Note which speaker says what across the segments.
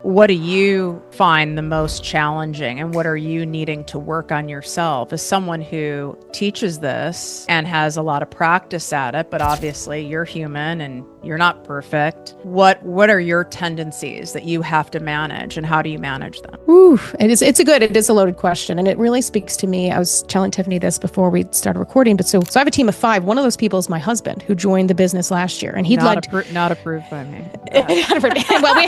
Speaker 1: What do you find the most challenging, and what are you needing to work on yourself as someone who teaches this and has a lot of practice at it, but obviously you're human and you're not perfect. What are your tendencies that you have to manage, and how do you manage them?
Speaker 2: Ooh, it is a loaded question, and it really speaks to me. I was telling Tiffany this before we started recording, but so I have a team of 5. One of those people is my husband, who joined the business last year, and he'd led.
Speaker 1: Not approved by me.
Speaker 2: Not approved. Well,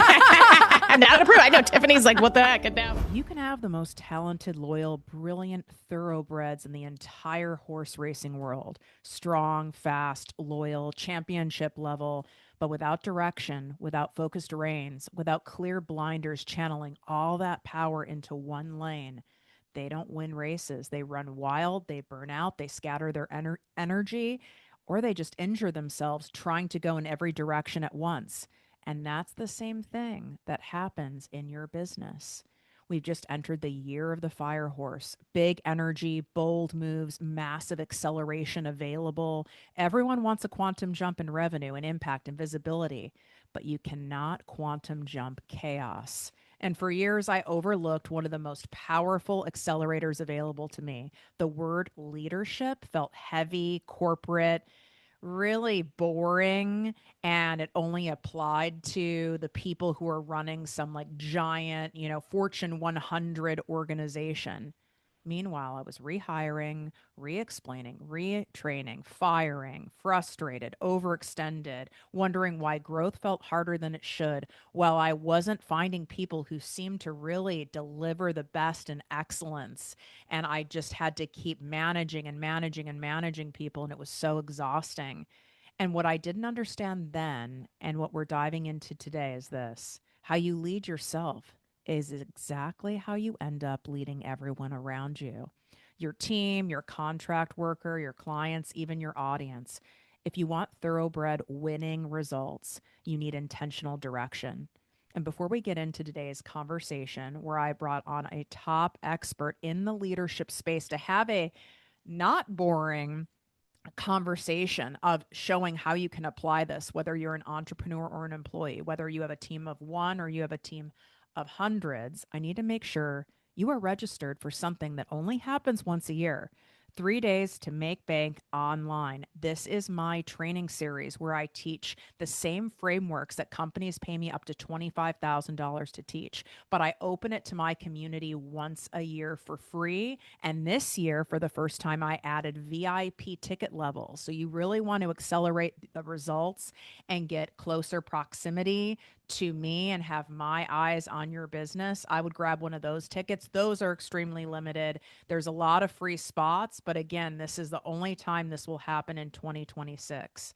Speaker 2: not approved. I know Tiffany's like, what the heck? And now
Speaker 1: You can have the most talented, loyal, brilliant thoroughbreds in the entire horse racing world. Strong, fast, loyal, championship level, but without direction, without focused reins, without clear blinders channeling all that power into one lane. They don't win races. They run wild, they burn out, they scatter their energy, or they just injure themselves trying to go in every direction at once. And that's the same thing that happens in your business. We've just entered the year of the fire horse. Big energy, bold moves, massive acceleration available. Everyone wants a quantum jump in revenue and impact and visibility, but you cannot quantum jump chaos. And for years, I overlooked one of the most powerful accelerators available to me. The word leadership felt heavy, corporate, really boring, and it only applied to the people who are running some like giant, Fortune 100 organization. Meanwhile, I was rehiring, re explaining, retraining, firing, frustrated, overextended, wondering why growth felt harder than it should, while I wasn't finding people who seemed to really deliver the best in excellence. And I just had to keep managing and managing and managing people, and it was so exhausting. And what I didn't understand then, and what we're diving into today, is this: how you lead yourself is exactly how you end up leading everyone around you, your team, your contract worker, your clients, even your audience. If you want thoroughbred winning results, you need intentional direction. And before we get into today's conversation, where I brought on a top expert in the leadership space to have a not boring conversation of showing how you can apply this, whether you're an entrepreneur or an employee, whether you have a team of one or you have a team of hundreds, I need to make sure you are registered for something that only happens once a year. 3 days to make bank online. This is my training series where I teach the same frameworks that companies pay me up to $25,000 to teach, but I open it to my community once a year for free. And this year, for the first time, I added VIP ticket levels. So you really want to accelerate the results and get closer proximity to me and have my eyes on your business, I would grab one of those tickets. Those are extremely limited. There's a lot of free spots, but again, this is the only time this will happen in 2026.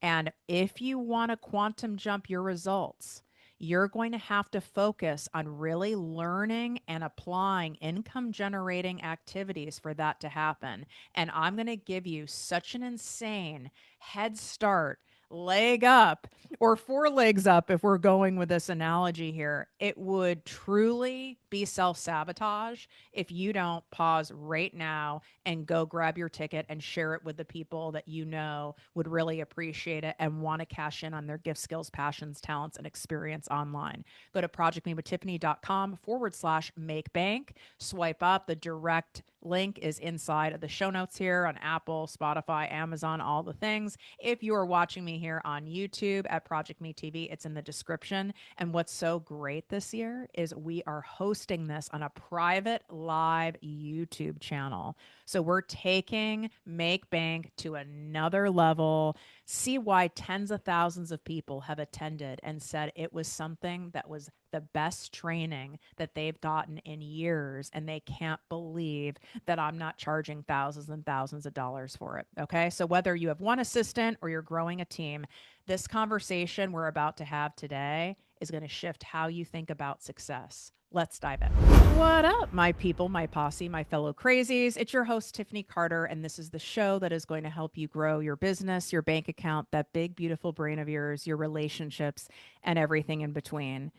Speaker 1: And if you want to quantum jump your results, you're going to have to focus on really learning and applying income generating activities for that to happen. And I'm going to give you such an insane head start, leg up, or 4 legs up if we're going with this analogy here. It would truly be self sabotage if you don't pause right now and go grab your ticket and share it with the people that you know would really appreciate it and want to cash in on their gift, skills, passions, talents, and experience online. Go to projectmewithtiffany.com/make bank. Swipe up. The direct link is inside of the show notes here on Apple, Spotify, Amazon, all the things. If you are watching me here on YouTube at Project Me TV, it's in the description. And what's so great this year is we are hosting this on a private live YouTube channel. So we're taking Make Bank to another level. See why tens of thousands of people have attended and said it was something that was the best training that they've gotten in years, and they can't believe that I'm not charging thousands and thousands of dollars for it. Okay. So whether you have one assistant or you're growing a team, this conversation we're about to have today is going to shift how you think about success. Let's dive in. What up, my people, my posse, my fellow crazies? It's your host, Tiffany Carter, and this is the show that is going to help you grow your business, your bank account, that big, beautiful brain of yours, your relationships, and everything in between.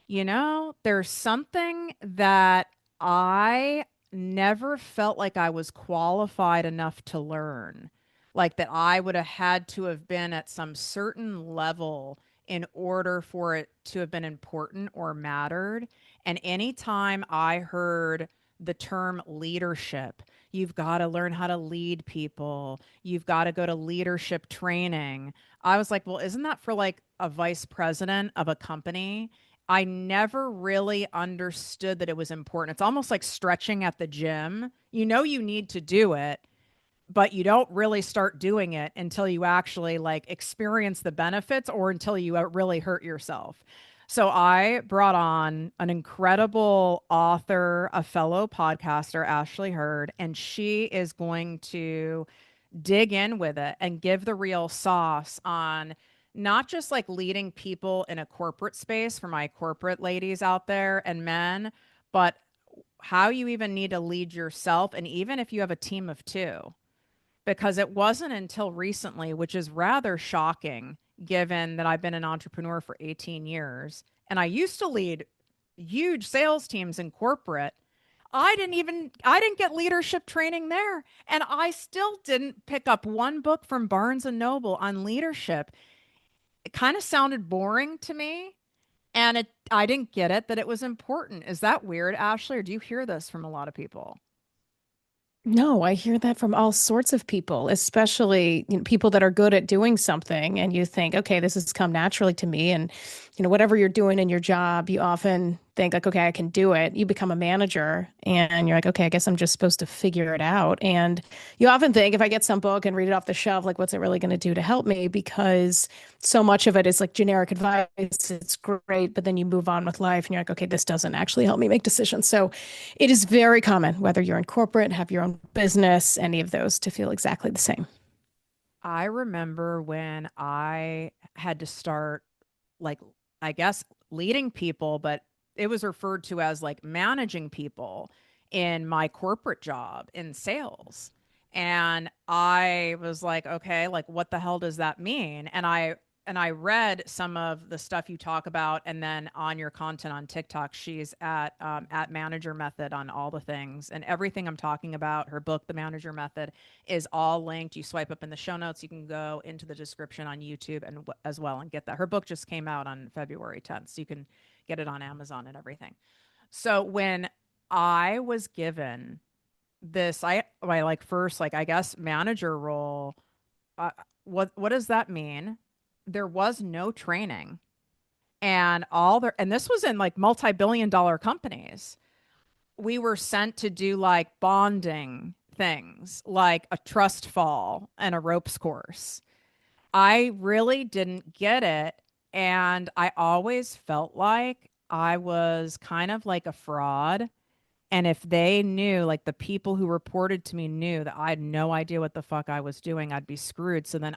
Speaker 1: There's something that I never felt like I was qualified enough to learn, like that I would have had to have been at some certain level in order for it to have been important or mattered. And anytime I heard the term leadership, you've got to learn how to lead people, you've got to go to leadership training. I was like, well, isn't that for like a vice president of a company? I never really understood that it was important. It's almost like stretching at the gym. You know, you need to do it, but you don't really start doing it until you actually like experience the benefits or until you really hurt yourself. So I brought on an incredible author, a fellow podcaster, Ashley Hurd, and she is going to dig in with it and give the real sauce on not just like leading people in a corporate space for my corporate ladies out there and men, but how you even need to lead yourself. And even if you have a team of two, because it wasn't until recently, which is rather shocking given that I've been an entrepreneur for 18 years and I used to lead huge sales teams in corporate. I didn't get leadership training there, and I still didn't pick up one book from Barnes and Noble on leadership. It kind of sounded boring to me, and it I didn't get it that it was important. Is that weird, Ashley, or do you hear this from a lot of people?
Speaker 2: No, I hear that from all sorts of people, especially, people that are good at doing something and you think, okay, this has come naturally to me. And, whatever you're doing in your job, you often think like, okay, I can do it. You become a manager and you're like, okay, I guess I'm just supposed to figure it out. And you often think if I get some book and read it off the shelf, like, what's it really going to do to help me? Because so much of it is like generic advice. It's great, but then you move on with life and you're like, okay, this doesn't actually help me make decisions. So it is very common, whether you're in corporate, have your own business, any of those, to feel exactly the same.
Speaker 1: I remember when I had to start, like, I guess leading people, but it was referred to as like managing people in my corporate job in sales. And I was like, okay, like what the hell does that mean? And I read some of the stuff you talk about, and then on your content on TikTok, she's at Manager Method on all the things, and everything I'm talking about. Her book, The Manager Method, is all linked. You swipe up in the show notes. You can go into the description on YouTube and as well and get that. Her book just came out on February 10th, so you can get it on Amazon and everything. So when I was given this, my like first like I guess manager role, uh, what does that mean? There was no training, and this was in like multi-billion dollar companies. We were sent to do like bonding things, like a trust fall and a ropes course. I really didn't get it, and I always felt like I was kind of like a fraud. And if they knew, like the people who reported to me knew that I had no idea what the fuck I was doing, I'd be screwed. So then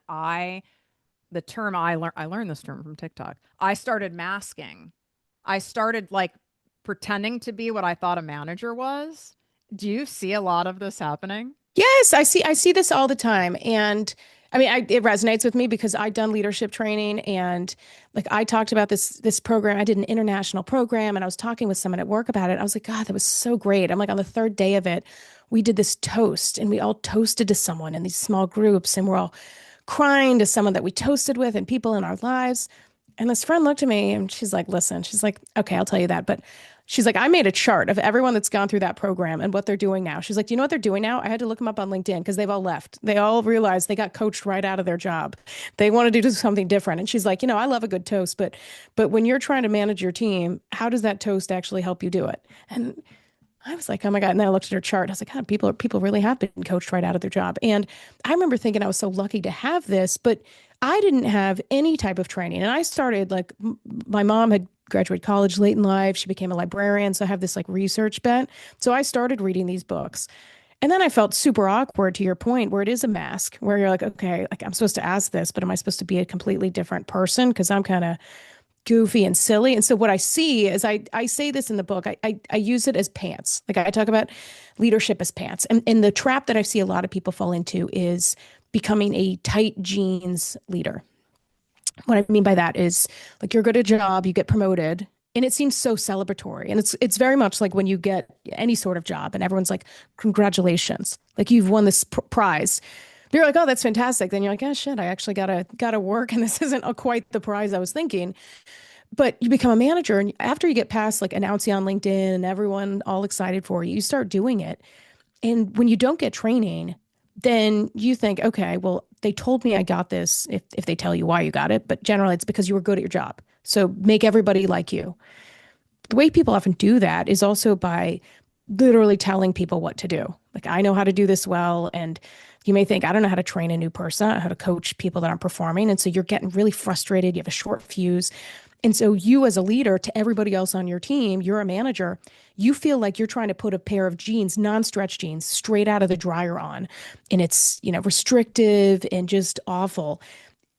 Speaker 1: the term I learned this term from TikTok. I started masking. I started like pretending to be what I thought a manager was. Do you see a lot of this happening?
Speaker 2: Yes, I see this all the time. And I mean, it resonates with me because I've done leadership training and like I talked about this program. I did an international program and I was talking with someone at work about it. I was like, God, that was so great. I'm like, on the third day of it, we did this toast and we all toasted to someone in these small groups and we're all crying to someone that we toasted with and people in our lives. And this friend looked at me and she's like, listen, she's like, okay, I'll tell you that. But she's like, I made a chart of everyone that's gone through that program and what they're doing now. She's like, do you know what they're doing now? I had to look them up on LinkedIn because they've all left. They all realized they got coached right out of their job. They wanted to do something different. And she's like, I love a good toast, but when you're trying to manage your team, how does that toast actually help you do it? And I was like, oh my God. And then I looked at her chart. I was like, God, people really have been coached right out of their job. And I remember thinking I was so lucky to have this, but I didn't have any type of training. And I started like my mom had graduated college late in life. She became a librarian. So I have this like research bent. So I started reading these books. And then I felt super awkward to your point where it is a mask where you're like, okay, like I'm supposed to ask this, but am I supposed to be a completely different person? Because I'm kind of goofy and silly. And so what I see is I say this in the book, I use it as pants. Like I talk about leadership as pants. And the trap that I see a lot of people fall into is becoming a tight jeans leader. What I mean by that is like you're good at a job, you get promoted, and it seems so celebratory. And it's very much like when you get any sort of job and everyone's like, congratulations, like you've won this prize. You're like, oh, that's fantastic. Then you're like, oh shit, I actually gotta work, and this isn't quite the prize I was thinking. But you become a manager, and after you get past like announcing on LinkedIn and everyone all excited for you, you start doing it. And when you don't get training, then you think, okay, well, they told me I got this if they tell you why you got it, but generally it's because you were good at your job. So make everybody like you. The way people often do that is also by literally telling people what to do. Like, I know how to do this well. And you may think, I don't know how to train a new person, how to coach people that aren't performing. And so you're getting really frustrated. You have a short fuse. And so you as a leader to everybody else on your team, you're a manager, you feel like you're trying to put a pair of jeans, non-stretch jeans, straight out of the dryer on. And it's, restrictive and just awful.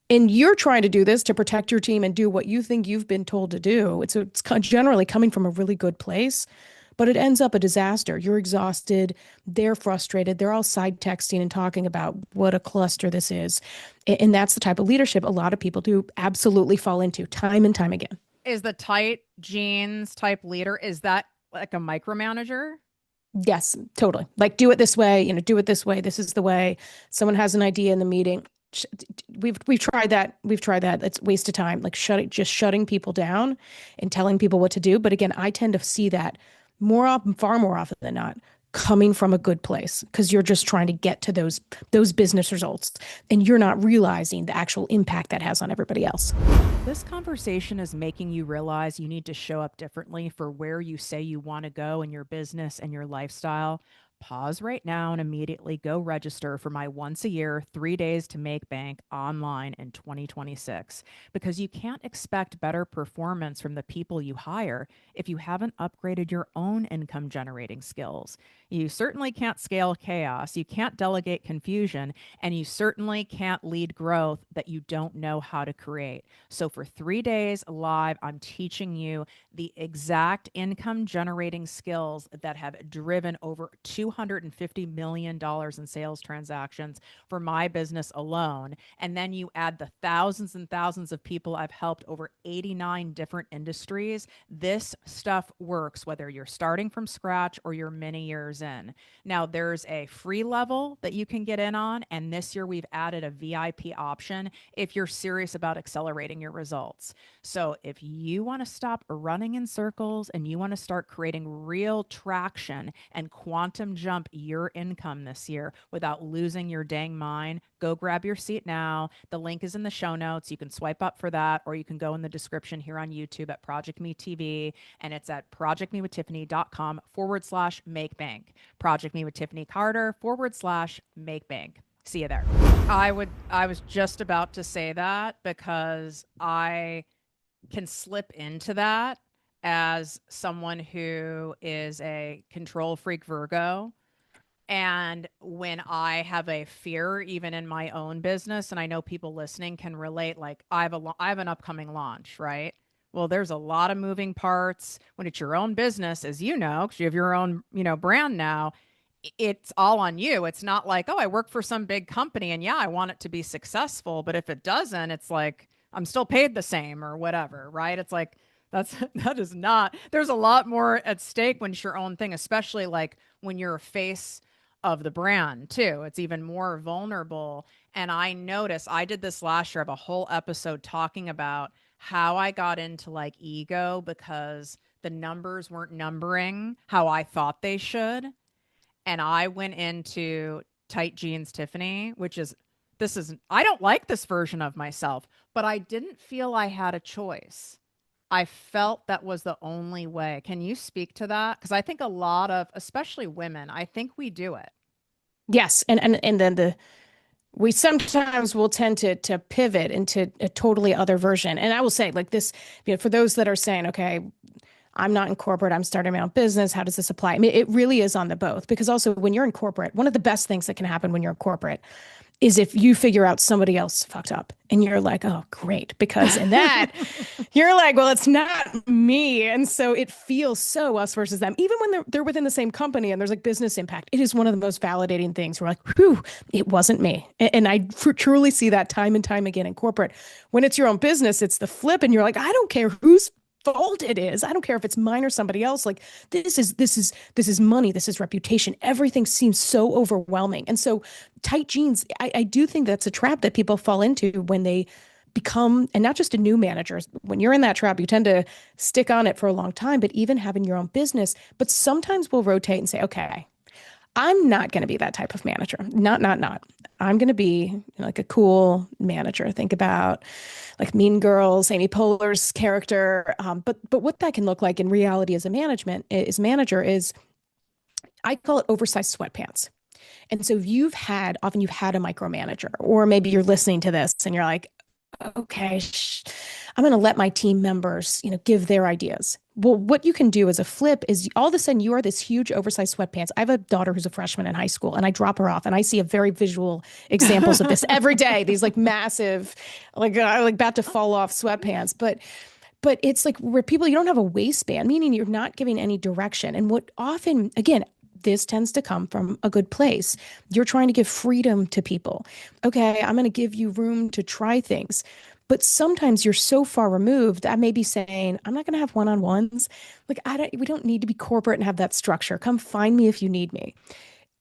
Speaker 2: And you're trying to do this to protect your team and do what you think you've been told to do. It's generally coming from a really good place, but it ends up a disaster. You're exhausted. They're frustrated. They're all side texting and talking about what a cluster this is. And that's the type of leadership a lot of people do absolutely fall into time and time again.
Speaker 1: Is the tight jeans type leader, is that like a micromanager?
Speaker 2: Yes, totally. Like, do it this way, do it this way. This is the way. Someone has an idea in the meeting. We've tried that. We've tried that. It's a waste of time. Like shutting people down and telling people what to do. But again, I tend to see that more often, far more often than not, coming from a good place because you're just trying to get to those business results and you're not realizing the actual impact that has on everybody else.
Speaker 1: This conversation is making you realize you need to show up differently for where you say you want to go in your business and your lifestyle. Pause right now and immediately go register for my once a year, 3 days to make bank online in 2026, because you can't expect better performance from the people you hire if you haven't upgraded your own income generating skills. You certainly can't scale chaos, you can't delegate confusion, and you certainly can't lead growth that you don't know how to create. So for 3 days live, I'm teaching you the exact income generating skills that have driven over $250 million in sales transactions for my business alone. And then you add the thousands and thousands of people I've helped over 89 different industries. This stuff works whether you're starting from scratch or you're many years in. Now, there's a free level that you can get in on. And this year we've added a VIP option if you're serious about accelerating your results. So if you want to stop running in circles and you want to start creating real traction and quantum jump your income this year without losing your dang mind, go grab your seat now. The link is in the show notes. You can swipe up for that, or you can go in the description here on YouTube at ProjectME TV, and it's at projectmewithtiffany.com/make bank. Project Me with Tiffany Carter /make bank. See you there. I was just about to say that because I can slip into that as someone who is a control freak Virgo. And when I have a fear, even in my own business, and I know people listening can relate, like I have an upcoming launch, right? Well, there's a lot of moving parts when it's your own business, as you know, because you have your own, brand now. It's all on you. It's not like, oh, I work for some big company and yeah, I want it to be successful. But if it doesn't, it's like, I'm still paid the same or whatever, right? It's like, that is not, there's a lot more at stake when it's your own thing, especially like when you're a face of the brand too. It's even more vulnerable. And I noticed, I did this last year, I have a whole episode talking about how I got into like ego because the numbers weren't numbering how I thought they should. And I went into tight jeans Tiffany, which is, I don't like this version of myself, but I didn't feel I had a choice. I felt that was the only way. Can you speak to that? Because I think a lot of, especially women, I think we do it.
Speaker 2: Yes, and then we sometimes will tend to pivot into a totally other version. And I will say, like this, for those that are saying, okay, I'm not in corporate, I'm starting my own business. How does this apply? I mean, it really is on the both, because also when you're in corporate, one of the best things that can happen when you're in corporate is if you figure out somebody else fucked up and you're like, oh, great. Because in that, you're like, well, it's not me. And so it feels so us versus them. Even when they're within the same company and there's like business impact, it is one of the most validating things. We're like, whew, it wasn't me. And I truly see that time and time again in corporate. When it's your own business, it's the flip. And you're like, I don't care whose fault it is. I don't care if it's mine or somebody else. Like this is money, this is reputation. Everything seems so overwhelming. And so tight jeans, I do think that's a trap that people fall into when they become, and not just a new manager. When you're in that trap, you tend to stick on it for a long time, but even having your own business. But sometimes we'll rotate and say, okay, I'm not going to be that type of manager. Not. I'm going to be like a cool manager. Think about like Mean Girls, Amy Poehler's character. But what that can look like in reality as a manager is I call it oversized sweatpants. And so often you've had a micromanager, or maybe you're listening to this and you're like, okay, I'm going to let my team members, give their ideas. Well, what you can do as a flip is all of a sudden you are this huge oversized sweatpants. I have a daughter who's a freshman in high school, and I drop her off and I see a very visual examples of this every day. These like massive, like about to fall off sweatpants. But it's like where people, you don't have a waistband, meaning you're not giving any direction. And what often, again, this tends to come from a good place. You're trying to give freedom to people. Okay, I'm going to give you room to try things. But sometimes you're so far removed. I may be saying, I'm not going to have one-on-ones. Like, we don't need to be corporate and have that structure. Come find me if you need me.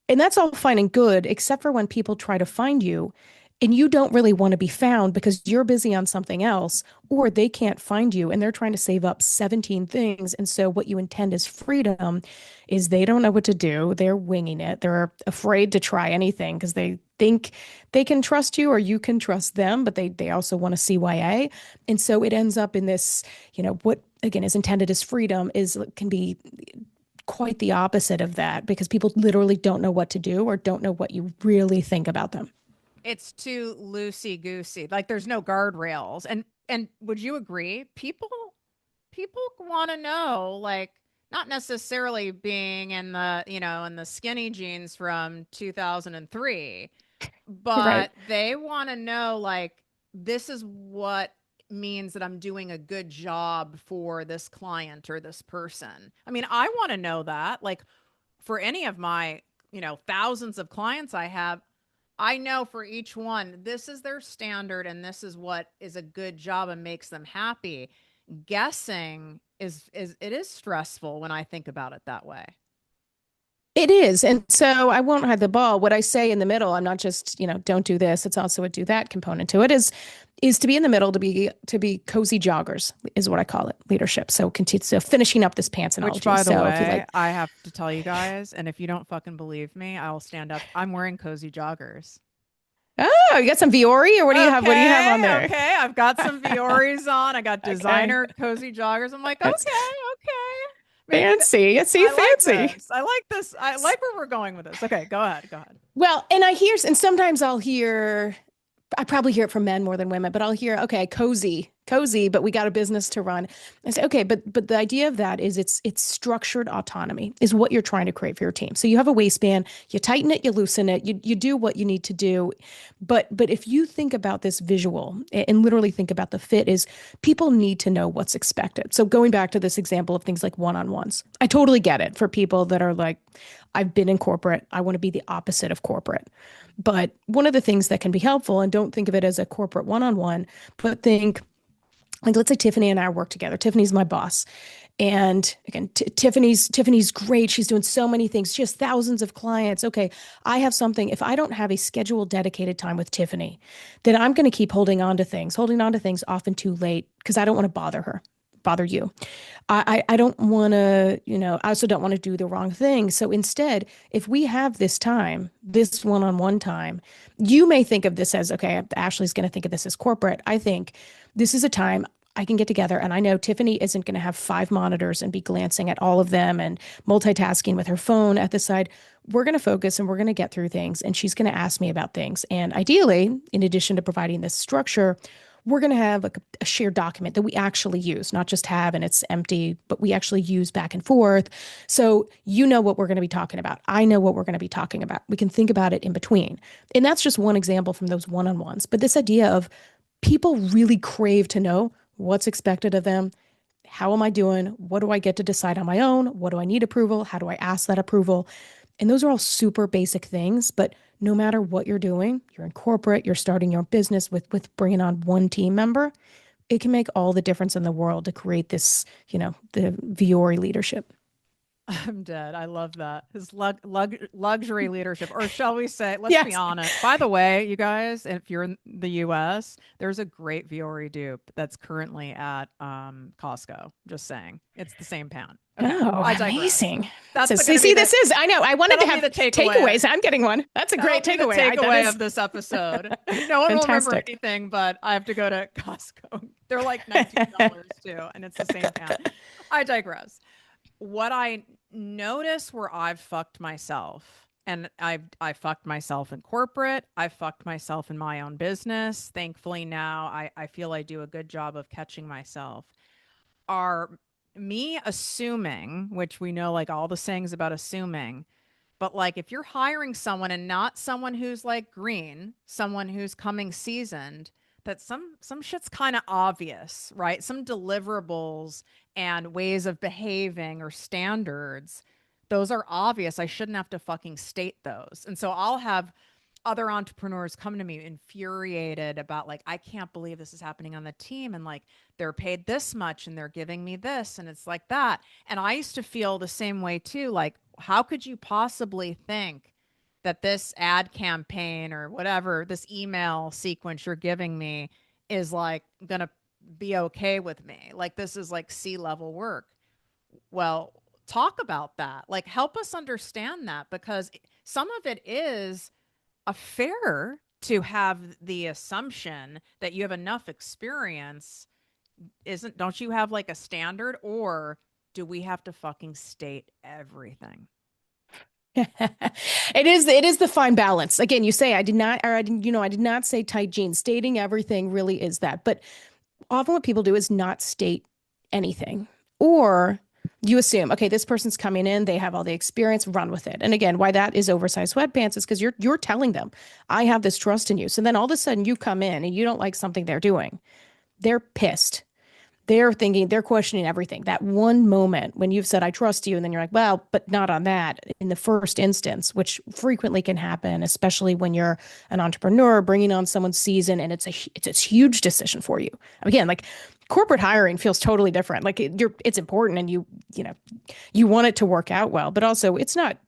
Speaker 2: And that's all fine and good, except for when people try to find you and you don't really want to be found because you're busy on something else, or they can't find you and they're trying to save up 17 things. And so what you intend as freedom is they don't know what to do. They're winging it. They're afraid to try anything because they think they can trust you or you can trust them, but they also want to CYA. And so it ends up in this, what again is intended as freedom can be quite the opposite of that because people literally don't know what to do or don't know what you really think about them.
Speaker 1: It's too loosey goosey. Like there's no guardrails. And would you agree? People want to know, like, not necessarily being in the skinny jeans from 2003,
Speaker 2: Right.
Speaker 1: but they want to know, like, this is what means that I'm doing a good job for this client or this person. I mean, I want to know that, like, for any of my, thousands of clients I have, I know for each one, this is their standard and this is what is a good job and makes them happy. Guessing is it is stressful when I think about it that way.
Speaker 2: It is. And so I won't hide the ball. What I say in the middle, I'm not just, don't do this. It's also a do that component to it is to be in the middle, to be cozy joggers is what I call it, leadership. So continue, so finishing up this pants
Speaker 1: Which,
Speaker 2: analogy.
Speaker 1: by the
Speaker 2: So if you
Speaker 1: way,
Speaker 2: like,
Speaker 1: I have to tell you guys, and if you don't fucking believe me, I'll stand up. I'm wearing cozy joggers.
Speaker 2: oh, you got some Viore or what do you have? What do you have on
Speaker 1: Okay,
Speaker 2: there?
Speaker 1: okay. I've got some Vioris on. I got
Speaker 2: Okay.
Speaker 1: designer cozy joggers. I'm like, okay,
Speaker 2: That's
Speaker 1: okay. Maybe
Speaker 2: fancy. I see
Speaker 1: I like
Speaker 2: fancy.
Speaker 1: this. I like this. I like where we're going with this. Okay, go ahead. Go ahead.
Speaker 2: Well, and sometimes I probably hear it from men more than women, but I'll hear, okay, cozy, but we got a business to run. I say, okay, but the idea of that is it's structured autonomy is what you're trying to create for your team. So you have a waistband, you tighten it, you loosen it, you do what you need to do. But if you think about this visual and literally think about the fit is people need to know what's expected. So going back to this example of things like one-on-ones, I totally get it for people that are like, I've been in corporate. I want to be the opposite of corporate. But one of the things that can be helpful, and don't think of it as a corporate one-on-one, but think like let's say Tiffany and I work together. Tiffany's my boss. And again, Tiffany's great. She's doing so many things. She has thousands of clients. Okay, I have something. If I don't have a scheduled dedicated time with Tiffany, then I'm going to keep holding on to things often too late because I don't want to bother you. I don't want to, I also don't want to do the wrong thing. So instead, if we have this time, this one-on-one time, you may think of this as, okay, Ashley's going to think of this as corporate. I think this is a time I can get together and I know Tiffany isn't going to have 5 monitors and be glancing at all of them and multitasking with her phone at the side. We're going to focus and we're going to get through things. And she's going to ask me about things. And ideally, in addition to providing this structure, we're going to have a shared document that we actually use, not just have and it's empty, but we actually use back and forth. So you know what we're going to be talking about. I know what we're going to be talking about. We can think about it in between. And that's just one example from those one-on-ones. But this idea of people really crave to know what's expected of them. How am I doing? What do I get to decide on my own? What do I need approval? How do I ask that approval? And those are all super basic things, but no matter what you're doing, you're in corporate, you're starting your business with bringing on one team member, it can make all the difference in the world to create this, the Viore leadership.
Speaker 1: I'm dead. I love that. His luxury leadership, or shall we say, let's be
Speaker 2: Yes.
Speaker 1: honest. By the way, you guys, if you're in the US, there's a great Viore dupe that's currently at Costco. Just saying. It's the same pound. Okay.
Speaker 2: Oh,
Speaker 1: I digress.
Speaker 2: amazing.
Speaker 1: That's
Speaker 2: So
Speaker 1: going to be
Speaker 2: this is, I know, I wanted to
Speaker 1: that'll be
Speaker 2: have
Speaker 1: the takeaway.
Speaker 2: takeaways. I'm getting one. That's a
Speaker 1: That'll
Speaker 2: great
Speaker 1: be the
Speaker 2: takeaway. That
Speaker 1: takeaway
Speaker 2: is
Speaker 1: of this episode. No one will remember
Speaker 2: fantastic.
Speaker 1: anything, but I have to go to Costco. They're like $19 too, and it's the same pound. I digress. What I notice where I've fucked myself, and I fucked myself in corporate, I fucked myself in my own business. Thankfully now I feel I do a good job of catching myself, are me assuming, which we know like all the sayings about assuming, but like if you're hiring someone and not someone who's like green, someone who's coming seasoned, that some shit's kind of obvious, right? Some deliverables and ways of behaving or standards, those are obvious. I shouldn't have to fucking state those. And so I'll have other entrepreneurs come to me infuriated about like, I can't believe this is happening on the team, and like they're paid this much and they're giving me this and it's like that. And I used to feel the same way too. Like, how could you possibly think that this ad campaign or whatever, this email sequence you're giving me is like gonna be okay with me? Like, this is like C-level work. Well, talk about that. Like, help us understand that, because some of it is a fair to have the assumption that you have enough experience. Isn't, don't you have like a standard, or do we have to fucking state everything?
Speaker 2: It is the fine balance. Again, you say I did not, or I didn't, I did not say tight jeans. Stating everything really is that. But often what people do is not state anything. Or you assume, okay, this person's coming in, they have all the experience, run with it. And again, why that is oversized sweatpants is because you're telling them, I have this trust in you. So then all of a sudden you come in and you don't like something they're doing. They're pissed. They're thinking, they're questioning everything. That one moment when you've said, I trust you, and then you're like, well, but not on that in the first instance, which frequently can happen, especially when you're an entrepreneur bringing on someone's season and it's a huge decision for you. Again, like corporate hiring feels totally different. Like it's important and you want it to work out well, but also it's not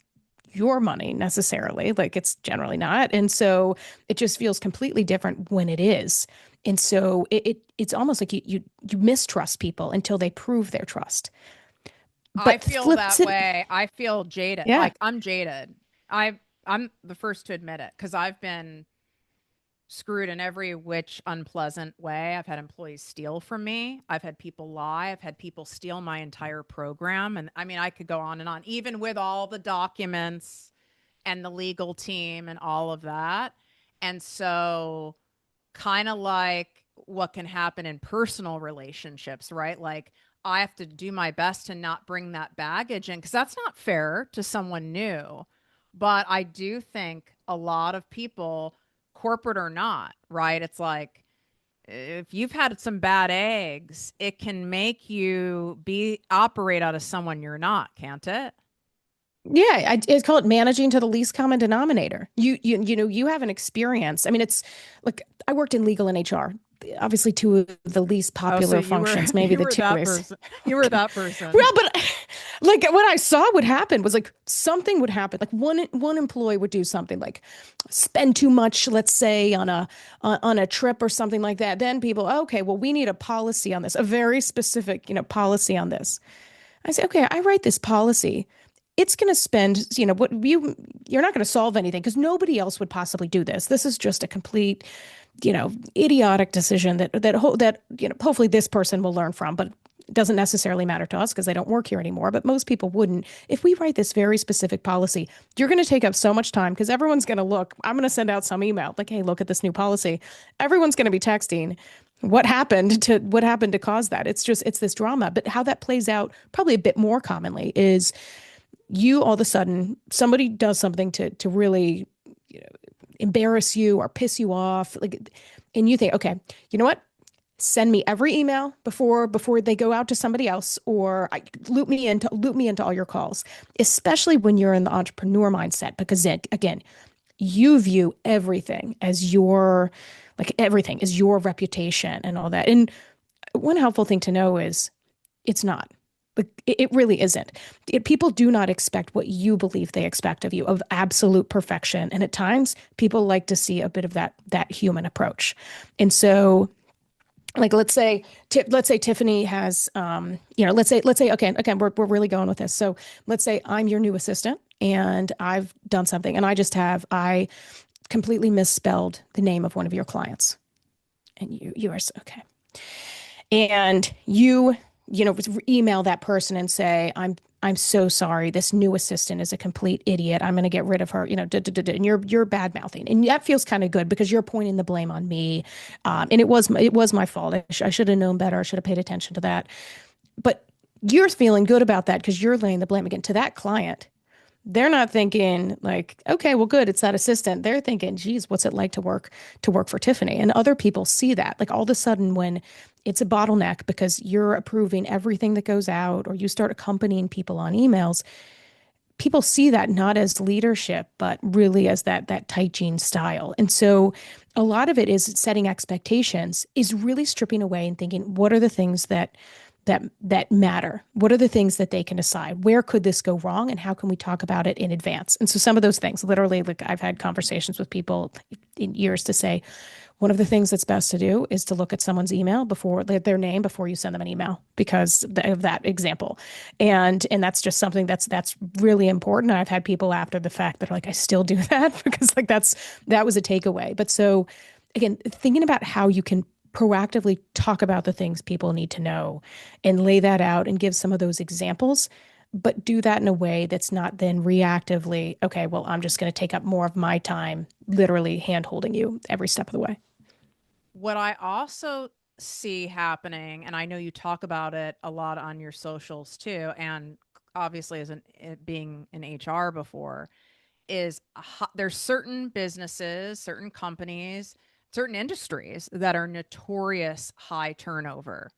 Speaker 2: your money necessarily. Like it's generally not. And so it just feels completely different when it is. And so it's almost like you mistrust people until they prove their trust.
Speaker 1: I
Speaker 2: But
Speaker 1: feel
Speaker 2: flips
Speaker 1: that
Speaker 2: it,
Speaker 1: way. I feel jaded.
Speaker 2: yeah.
Speaker 1: Like, I'm jaded. I'm the first to admit it, because I've been screwed in every which unpleasant way. I've had employees steal from me. I've had people lie. I've had people steal my entire program. And I mean, I could go on and on, even with all the documents and the legal team and all of that. And so, kind of like what can happen in personal relationships, right? Like, I have to do my best to not bring that baggage in, because that's not fair to someone new. But I do think a lot of people, corporate or not, right? It's like, if you've had some bad eggs, it can make you be operate out of someone you're not, can't it?
Speaker 2: Yeah, I call it managing to the least common denominator. You have an experience. I mean, it's like I worked in legal and HR. Obviously, two of the least
Speaker 1: Oh, so
Speaker 2: popular
Speaker 1: you were
Speaker 2: functions, maybe
Speaker 1: you
Speaker 2: the
Speaker 1: were
Speaker 2: two
Speaker 1: that
Speaker 2: is.
Speaker 1: person. You were that person.
Speaker 2: Well, but like what I saw would happen was like something would happen. Like one employee would do something like spend too much, let's say on a trip or something like that. Then people, okay, well, we need a policy on this, a very specific, policy on this. I say, okay, I write this policy. It's going to spend, what you're not going to solve anything because nobody else would possibly do this. This is just a complete, idiotic decision that hopefully this person will learn from, but it doesn't necessarily matter to us because they don't work here anymore. But most people wouldn't. If we write this very specific policy, you're going to take up so much time because everyone's going to look. I'm going to send out some email like, hey, look at this new policy. Everyone's going to be texting what happened to cause that. It's this drama. But how that plays out probably a bit more commonly is you all of a sudden somebody does something to really embarrass you or piss you off, like, and you think, okay, you know what, send me every email before they go out to somebody else, or loop me into all your calls, especially when you're in the entrepreneur mindset, because then again, you view everything as your reputation and all that. And one helpful thing to know is it's not. Like it really isn't. People do not expect what you believe they expect of you, of absolute perfection. And at times, people like to see a bit of that human approach. And so, like let's say Tiffany has let's say okay, again, we're really going with this. So let's say I'm your new assistant and I've done something and I completely misspelled the name of one of your clients. And you are okay. And you email that person and say, I'm so sorry. This new assistant is a complete idiot. I'm going to get rid of her, and you're bad mouthing. And that feels kind of good because you're pointing the blame on me. And it was my fault. I should have known better. I should have paid attention to that. But you're feeling good about that because you're laying the blame again to that client. They're not thinking like, okay, well, good, it's that assistant. They're thinking, geez, what's it like to work for Tiffany? And other people see that. Like all of a sudden, when it's a bottleneck because you're approving everything that goes out, or you start accompanying people on emails, people see that not as leadership, but really as that tight jean style. And so a lot of it is setting expectations, is really stripping away and thinking, what are the things that matter? What are the things that they can decide? Where could this go wrong, and how can we talk about it in advance? And so some of those things, literally, like I've had conversations with people in years to say, one of the things that's best to do is to look at someone's email before their name before you send them an email because of that example. And that's just something that's really important. And I've had people after the fact that are like, I still do that because like that was a takeaway. But so again, thinking about how you can proactively talk about the things people need to know and lay that out and give some of those examples, but do that in a way that's not then reactively, okay, well, I'm just going to take up more of my time, literally hand holding you every step of the way.
Speaker 1: What I also see happening, and I know you talk about it a lot on your socials too, and obviously as being in HR before, is there's certain businesses, certain companies, certain industries that are notorious high turnover.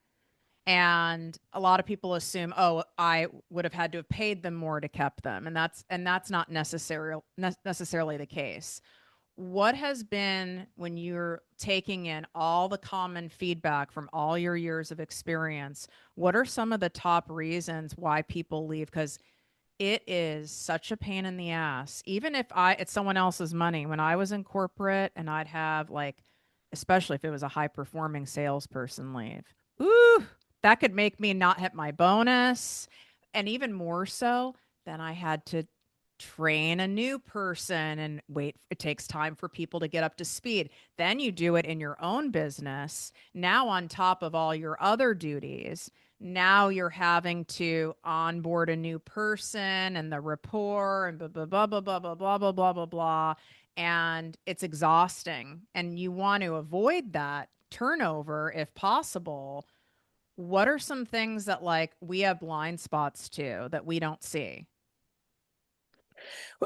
Speaker 1: And a lot of people assume, oh, I would have had to have paid them more to keep them, and that's not necessarily the case. What has been, when you're taking in all the common feedback from all your years of experience, what are some of the top reasons why people leave? Because it is such a pain in the ass. Even if it's someone else's money. When I was in corporate and I'd have like, especially if it was a high performing salesperson leave, ooh, that could make me not hit my bonus. And even more so, then I had to train a new person and wait. It takes time for people to get up to speed. Then you do it in your own business. Now, on top of all your other duties, now you're having to onboard a new person and the rapport and blah, blah, blah, blah, blah, blah, blah, blah, blah, blah, blah. And it's exhausting. And you want to avoid that turnover if possible. What are some things that like we have blind spots to that we don't see?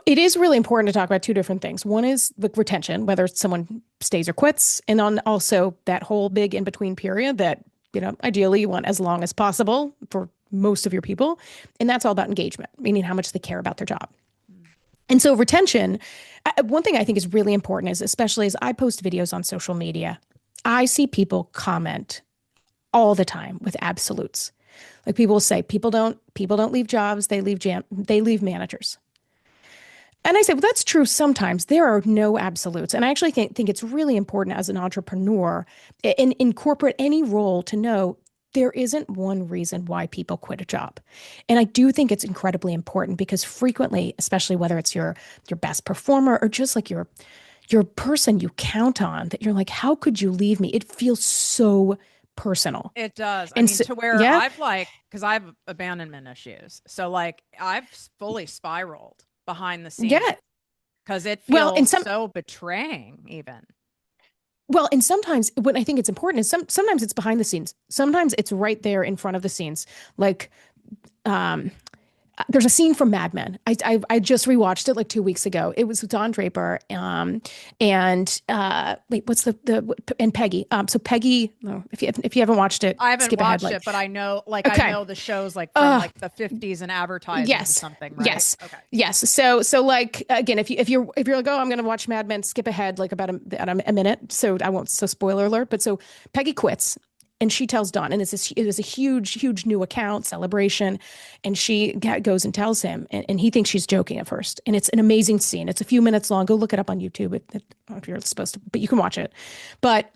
Speaker 2: It is really important to talk about two different things. One is the retention, whether someone stays or quits, and on also that whole big in between period that, ideally you want as long as possible for most of your people. And that's all about engagement, meaning how much they care about their job. And so retention, one thing I think is really important is, especially as I post videos on social media, I see people comment all the time with absolutes. Like people will say, people don't leave jobs, they leave managers. And I say, well, that's true sometimes. There are no absolutes. And I actually think it's really important as an entrepreneur in corporate, any role, to know there isn't one reason why people quit a job. And I do think it's incredibly important because frequently, especially whether it's your best performer or just like your person you count on, that you're like, how could you leave me? It feels so personal.
Speaker 1: It does. I
Speaker 2: And
Speaker 1: mean,
Speaker 2: so,
Speaker 1: to where
Speaker 2: yeah,
Speaker 1: I've like, because I have abandonment issues. So, like, I've fully spiraled behind the scenes
Speaker 2: yeah.
Speaker 1: because it
Speaker 2: Well,
Speaker 1: feels so betraying, even.
Speaker 2: and sometimes what I think it's important is sometimes it's behind the scenes. Sometimes it's right there in front of the scenes. Like, um, there's a scene from Mad Men. I just rewatched it like 2 weeks ago. It was with Don Draper, and wait, what's the and Peggy. So Peggy, no, if you haven't watched it,
Speaker 1: I haven't
Speaker 2: skip ahead.
Speaker 1: watched
Speaker 2: Like,
Speaker 1: it, but I know, like, I
Speaker 2: okay,
Speaker 1: know the shows like from
Speaker 2: uh,
Speaker 1: like the 50s and advertising or
Speaker 2: yes,
Speaker 1: something, right?
Speaker 2: yes,
Speaker 1: Okay.
Speaker 2: yes. So like again, if you're like, oh, I'm gonna watch Mad Men, skip ahead like about a minute. So I won't. So spoiler alert. But so Peggy quits, And she tells Don, and it was a huge, huge new account celebration. And she goes and tells him, and he thinks she's joking at first. And it's an amazing scene. It's a few minutes long. Go look it up on YouTube. I don't know if you're supposed to, but you can watch it. But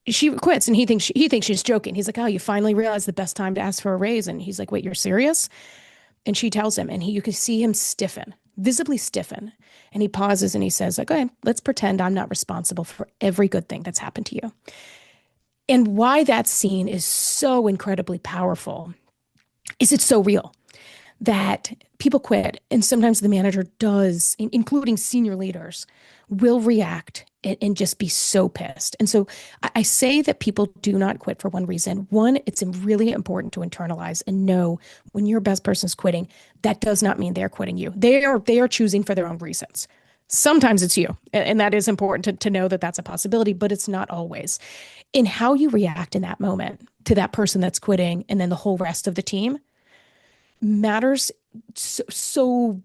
Speaker 2: she quits, and he thinks she's joking. He's like, "Oh, you finally realized the best time to ask for a raise." And he's like, "Wait, you're serious?" And she tells him, and you can see him stiffen, visibly stiffen. And he pauses and he says, like, "Okay, let's pretend I'm not responsible for every good thing that's happened to you." And why that scene is so incredibly powerful is it's so real that people quit. And sometimes the manager does, including senior leaders, will react and just be so pissed. And so I say that people do not quit for one reason. One, it's really important to internalize and know when your best person is quitting, that does not mean they're quitting you. They are choosing for their own reasons. Sometimes it's you, and that is important to know that that's a possibility, but it's not always. In how you react in that moment to that person that's quitting and then the whole rest of the team matters so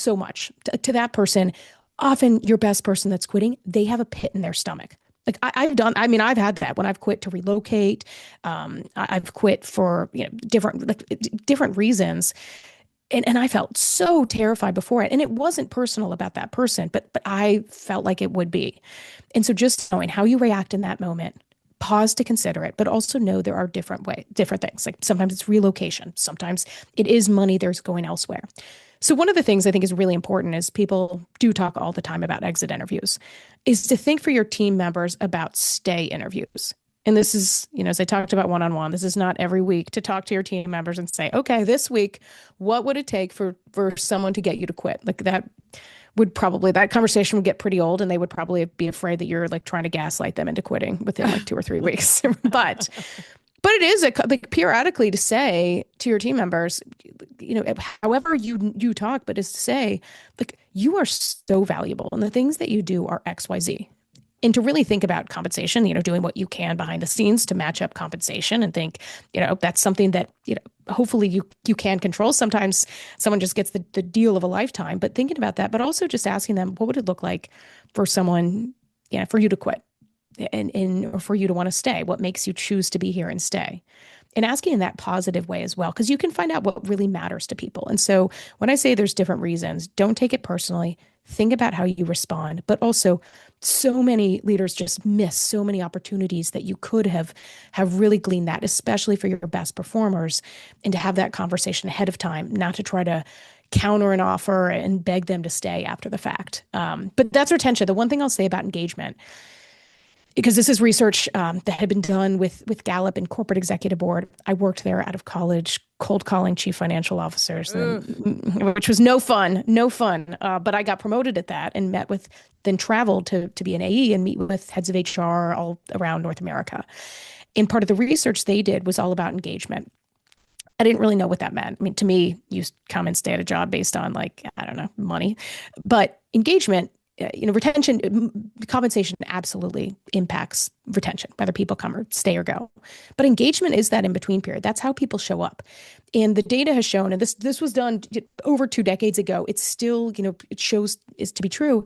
Speaker 2: much to that person. Often your best person that's quitting, they have a pit in their stomach. Like I've had that when I've quit to relocate. I've quit for different reasons. And I felt so terrified before it. And it wasn't personal about that person, but I felt like it would be. And so just knowing how you react in that moment, pause to consider it, but also know there are different things. Like sometimes it's relocation. Sometimes it is money there's going elsewhere. So one of the things I think is really important is people do talk all the time about exit interviews, is to think for your team members about stay interviews. And this is, as I talked about one-on-one, this is not every week to talk to your team members and say, okay, this week, what would it take for someone to get you to quit? Like that conversation would get pretty old, and they would probably be afraid that you're like trying to gaslight them into quitting within like 2 or 3 weeks. But it is like periodically to say to your team members, however you talk, but is to say, like, you are so valuable and the things that you do are XYZ. And to really think about compensation, doing what you can behind the scenes to match up compensation and think, that's something that, hopefully you can control. Sometimes someone just gets the deal of a lifetime, but thinking about that, but also just asking them, what would it look like for someone, for you to quit and or for you to want to stay? What makes you choose to be here and stay? And asking in that positive way as well, because you can find out what really matters to people. And so when I say there's different reasons, don't take it personally. Think about how you respond, but also so many leaders just miss so many opportunities that you could have really gleaned that, especially for your best performers, and to have that conversation ahead of time, not to try to counter an offer and beg them to stay after the fact. But that's retention. The one thing I'll say about engagement, because this is research that had been done with Gallup and Corporate Executive Board. I worked there out of college, cold calling chief financial officers, which was no fun. But I got promoted at that and then traveled to be an AE and meet with heads of HR all around North America. And part of the research they did was all about engagement. I didn't really know what that meant. I mean, to me, you come and stay at a job based on money, but engagement, retention, compensation absolutely impacts retention, whether people come or stay or go. But engagement is that in-between period. That's how people show up. And the data has shown, and this was done over 2 decades ago, it's still, it shows is to be true.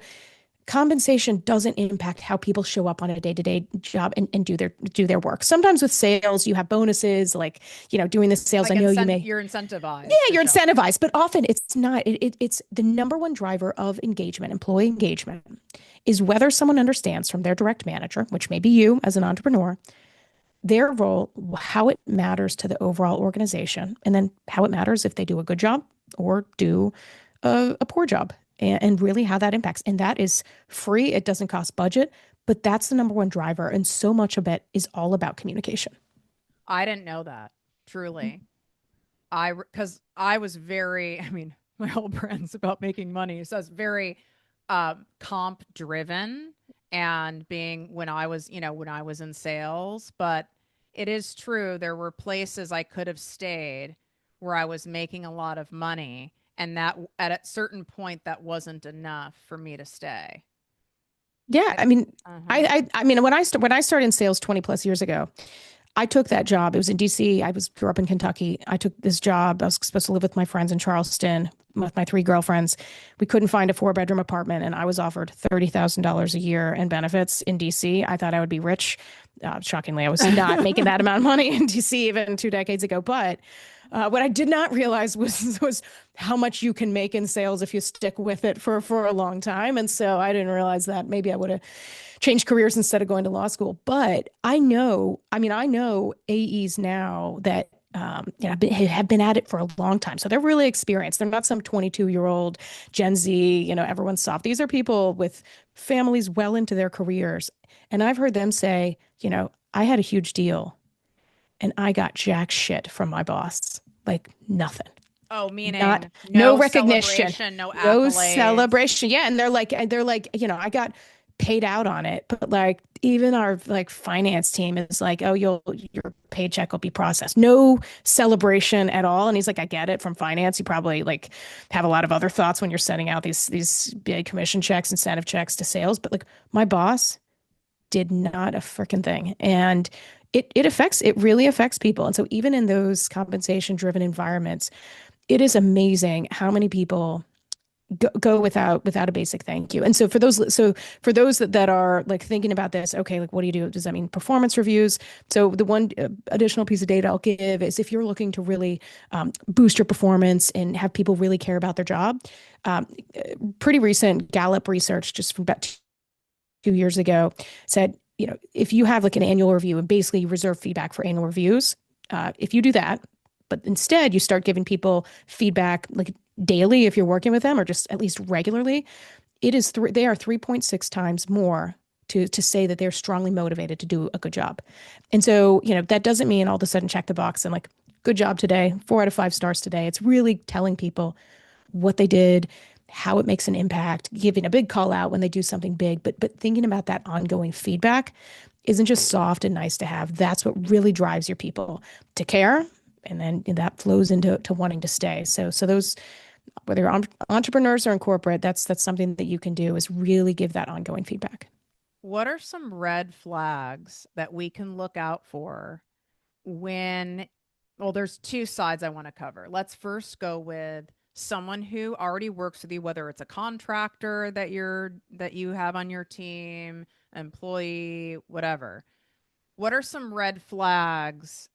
Speaker 2: Compensation doesn't impact how people show up on a day-to-day job and do their work. Sometimes with sales, you have bonuses, like, doing the sales.
Speaker 1: Like
Speaker 2: I know
Speaker 1: you're incentivized.
Speaker 2: Yeah, you're incentivized, but often it's not. It's the number one driver of engagement, employee engagement, is whether someone understands from their direct manager, which may be you as an entrepreneur, their role, how it matters to the overall organization, and then how it matters if they do a good job or do a poor job. And really how that impacts. And that is free. It doesn't cost budget, but that's the number one driver. And so much of it is all about communication.
Speaker 1: I didn't know that, truly. Because I was my whole brand's about making money. So I was very comp driven and when I was in sales. But it is true, there were places I could have stayed where I was making a lot of money. And that at a certain point, that wasn't enough for me to stay.
Speaker 2: Yeah, I mean, I mean, when I started in sales 20 plus years ago, I took that job. It was in DC. Grew up in Kentucky. I took this job. I was supposed to live with my friends in Charleston. with my three girlfriends. We couldn't find a 4-bedroom apartment, and I was offered $30,000 a year in benefits in DC. I thought I would be rich. Shockingly, I was not making that amount of money in DC even 2 decades ago. But what I did not realize was how much you can make in sales if you stick with it for a long time. And so I didn't realize that. Maybe I would have changed careers instead of going to law school. But I know AEs now that have been at it for a long time. So they're really experienced. They're not some 22-year-old Gen Z, everyone's soft. These are people with families well into their careers. And I've heard them say, I had a huge deal and I got jack shit from my boss. Like nothing.
Speaker 1: Oh,
Speaker 2: Not
Speaker 1: meaning
Speaker 2: no
Speaker 1: no
Speaker 2: recognition,
Speaker 1: celebration, no
Speaker 2: no
Speaker 1: accolades.
Speaker 2: celebration. Yeah, and they're like, I got paid out on it, but like even our like finance team is like, oh, your paycheck will be processed. No celebration at all. And he's like, I get it from finance. You probably like have a lot of other thoughts when you're sending out these big commission checks, incentive checks to sales, but like my boss did not a freaking thing. And it really affects people. And so even in those compensation driven environments, it is amazing how many people go without a basic thank you. And so for those that are like thinking about this, okay, like what do you do? Does that mean performance reviews? So the one additional piece of data I'll give is if you're looking to really boost your performance and have people really care about their job, um, pretty recent Gallup research just from about 2 years ago said, if you have like an annual review and basically you reserve feedback for annual reviews, if you do that, but instead you start giving people feedback like daily if you're working with them or just at least regularly, they are 3.6 times more to say that they're strongly motivated to do a good job. And so, that doesn't mean all of a sudden check the box and like, good job today, 4 out of 5 stars today. It's really telling people what they did, how it makes an impact, giving a big call out when they do something big, but thinking about that ongoing feedback isn't just soft and nice to have. That's what really drives your people to care, and then that flows into wanting to stay. So those, whether you're entrepreneurs or in corporate, that's something that you can do is really give that ongoing feedback.
Speaker 1: What are some red flags that we can look out for when, well, there's two sides I want to cover. Let's first go with someone who already works with you, whether it's a contractor that you have on your team, employee, whatever. What are some red flags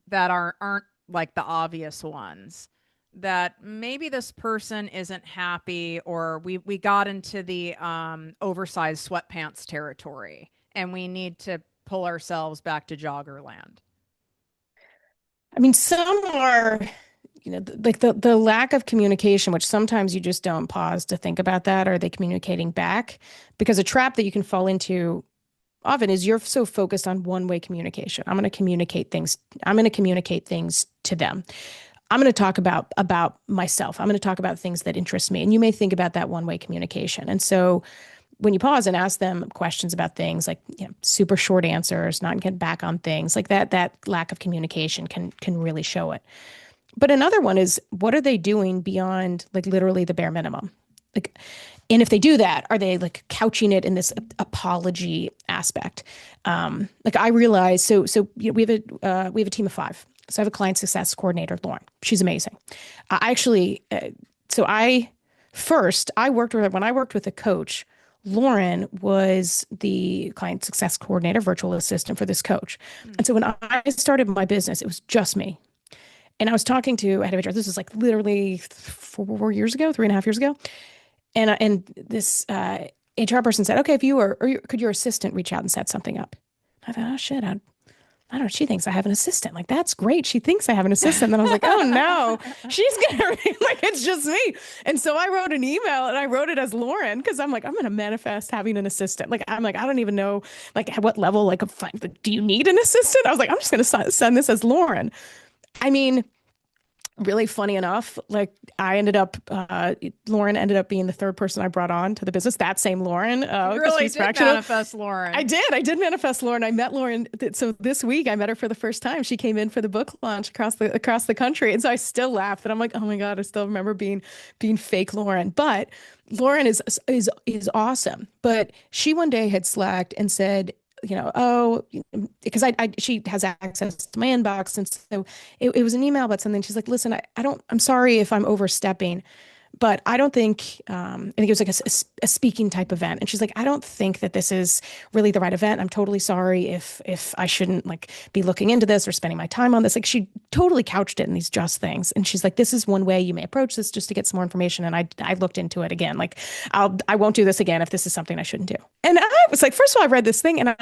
Speaker 1: that aren't like the obvious ones that maybe this person isn't happy, or we got into the oversized sweatpants territory and we need to pull ourselves back to jogger land?
Speaker 2: I mean, some are, like the lack of communication, which sometimes you just don't pause to think about that. Are they communicating back? Because a trap that you can fall into often is you're so focused on one-way communication. I'm going to communicate things. I'm going to communicate things to them. I'm going to talk about myself. I'm going to talk about things that interest me. And you may think about that one-way communication. And so when you pause and ask them questions about things like, super short answers, not getting back on things like that lack of communication can really show it. But another one is, what are they doing beyond like literally the bare minimum? Like, and if they do that, are they like couching it in this apology aspect? Like I realize, we have a team of 5. So I have a client success coordinator, Lauren. She's amazing. I actually, so I worked with her when I worked with a coach. Lauren was the client success coordinator, virtual assistant for this coach. And so when I started my business, it was just me. And I was talking to a head of HR. This was like literally 4 years ago, 3.5 years ago. And this HR person said, okay, if you were, could your assistant reach out and set something up? I thought, oh shit, I don't know. She thinks I have an assistant. Like, that's great. She thinks I have an assistant. Then I was like, oh no, she's gonna like it's just me. And so I wrote an email and I wrote it as Lauren because I'm like, I'm gonna manifest having an assistant. Like, I'm like, I don't even know like at what level. Like, do you need an assistant? I was like, I'm just gonna send this as Lauren. I mean, really funny enough, like Lauren ended up being the third person I brought on to the business. That same Lauren,
Speaker 1: You
Speaker 2: because
Speaker 1: really
Speaker 2: she's
Speaker 1: did
Speaker 2: fractional.
Speaker 1: manifest
Speaker 2: I
Speaker 1: Lauren.
Speaker 2: did. I did manifest Lauren. I met Lauren. So this week I met her for the first time. She came in for the book launch across the country. And so I still laugh and I'm like, oh my God, I still remember being fake Lauren. But Lauren is awesome. But she one day had slacked and said, oh, because she has access to my inbox. And so it was an email about something. She's like, listen, I'm sorry if I'm overstepping, but I don't think, I think it was like a speaking type event. And she's like, I don't think that this is really the right event. I'm totally sorry if I shouldn't like be looking into this or spending my time on this. Like she totally couched it in these just things. And she's like, this is one way you may approach this just to get some more information. And I looked into it again. Like I won't do this again if this is something I shouldn't do. And I was like, first of all, I read this thing and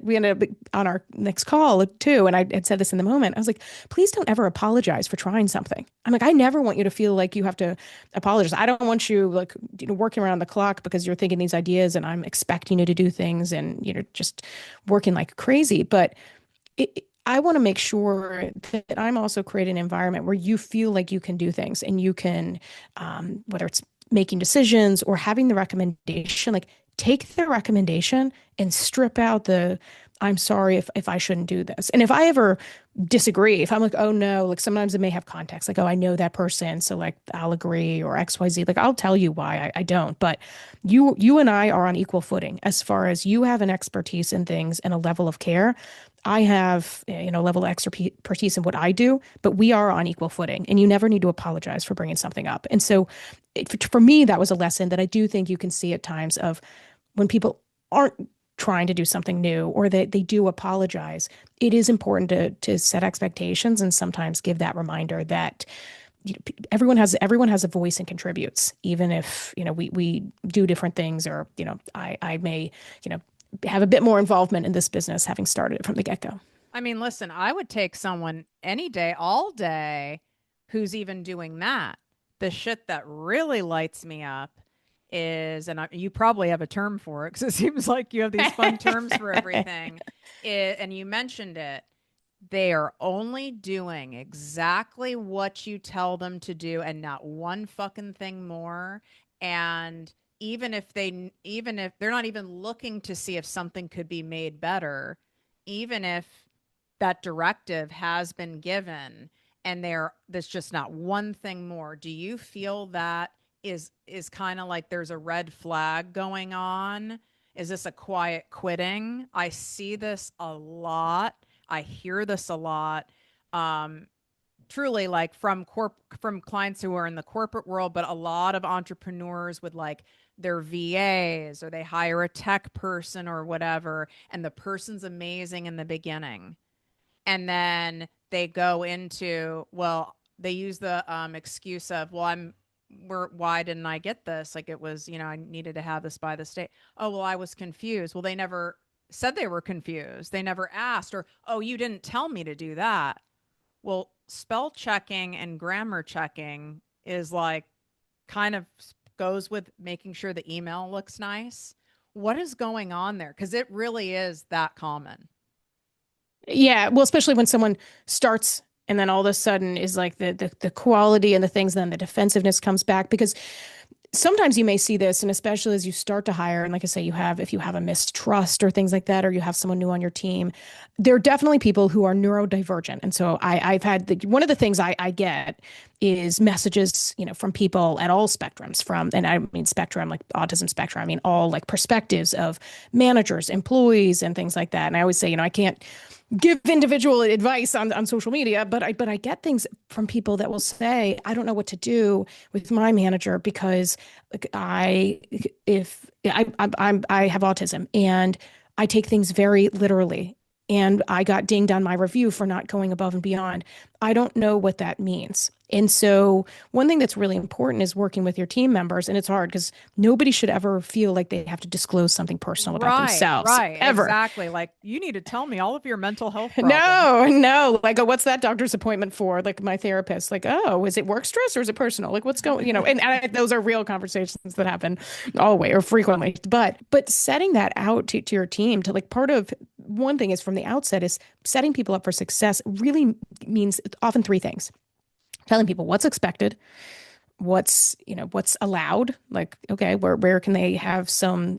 Speaker 2: we ended up on our next call too. And I had said this in the moment. I was like, please don't ever apologize for trying something. I'm like, I never want you to feel like you have to apologize. I don't want you like, working around the clock because you're thinking these ideas and I'm expecting you to do things and, just working like crazy. But I want to make sure that I'm also creating an environment where you feel like you can do things and you can, whether it's making decisions or having the recommendation, like take the recommendation and strip out the I'm sorry if I shouldn't do this. And if I ever disagree, if I'm like, oh no, like sometimes it may have context, like, oh, I know that person, so like I'll agree or XYZ. Like I'll tell you why I don't. But you and I are on equal footing as far as you have an expertise in things and a level of care. I have, level of expertise in what I do, but we are on equal footing and you never need to apologize for bringing something up. And so for me, that was a lesson that I do think you can see at times of when people aren't trying to do something new or they do apologize. It is important to set expectations and sometimes give that reminder that everyone has a voice and contributes, even if, we do different things or, I may, have a bit more involvement in this business having started it from the get-go.
Speaker 1: I mean, listen, I would take someone any day, all day, who's even doing that. The shit that really lights me up is, and you probably have a term for it because it seems like you have these fun terms for everything. And you mentioned it. They are only doing exactly what you tell them to do and not one fucking thing more. And even if they're not even looking to see if something could be made better, even if that directive has been given and there's just not one thing more, do you feel that is kind of like there's a red flag going on? Is this a quiet quitting? I see this a lot. I hear this a lot. Truly, like from clients who are in the corporate world, but a lot of entrepreneurs with like their VAs or they hire a tech person or whatever, and the person's amazing in the beginning. And then they go into, well, they use the excuse of, well, why didn't I get this? Like it was, I needed to have this by the state. Oh, well, I was confused. Well, they never said they were confused. They never asked, or, oh, you didn't tell me to do that. Well, spell checking and grammar checking is like kind of goes with making sure the email looks nice. What is going on there? Because it really is that common.
Speaker 2: Yeah, well, especially when someone starts and then all of a sudden is like the quality and the things, then the defensiveness comes back because sometimes you may see this, and especially as you start to hire, and like I say, if you have a mistrust or things like that, or you have someone new on your team, there are definitely people who are neurodivergent. And so I've had one of the things I get is messages, from people at all spectrums, and I mean spectrum, like autism spectrum, I mean all like perspectives of managers, employees, and things like that. And I always say, I can't give individual advice on social media, but I get things from people that will say, I don't know what to do with my manager because like I have autism and I take things very literally. And I got dinged on my review for not going above and beyond. I don't know what that means. And so one thing that's really important is working with your team members. And it's hard because nobody should ever feel like they have to disclose something personal about themselves.
Speaker 1: Right.
Speaker 2: Ever.
Speaker 1: Exactly. Like you need to tell me all of your mental health problems.
Speaker 2: No. Like, oh, what's that doctor's appointment for? Like my therapist, like, oh, is it work stress or is it personal? Like what's going, and those are real conversations that happen always or frequently. But setting that out to your team to like part of one thing is from the outset is setting people up for success really means often three things. Telling people what's expected, what's allowed, like, okay, where can they have some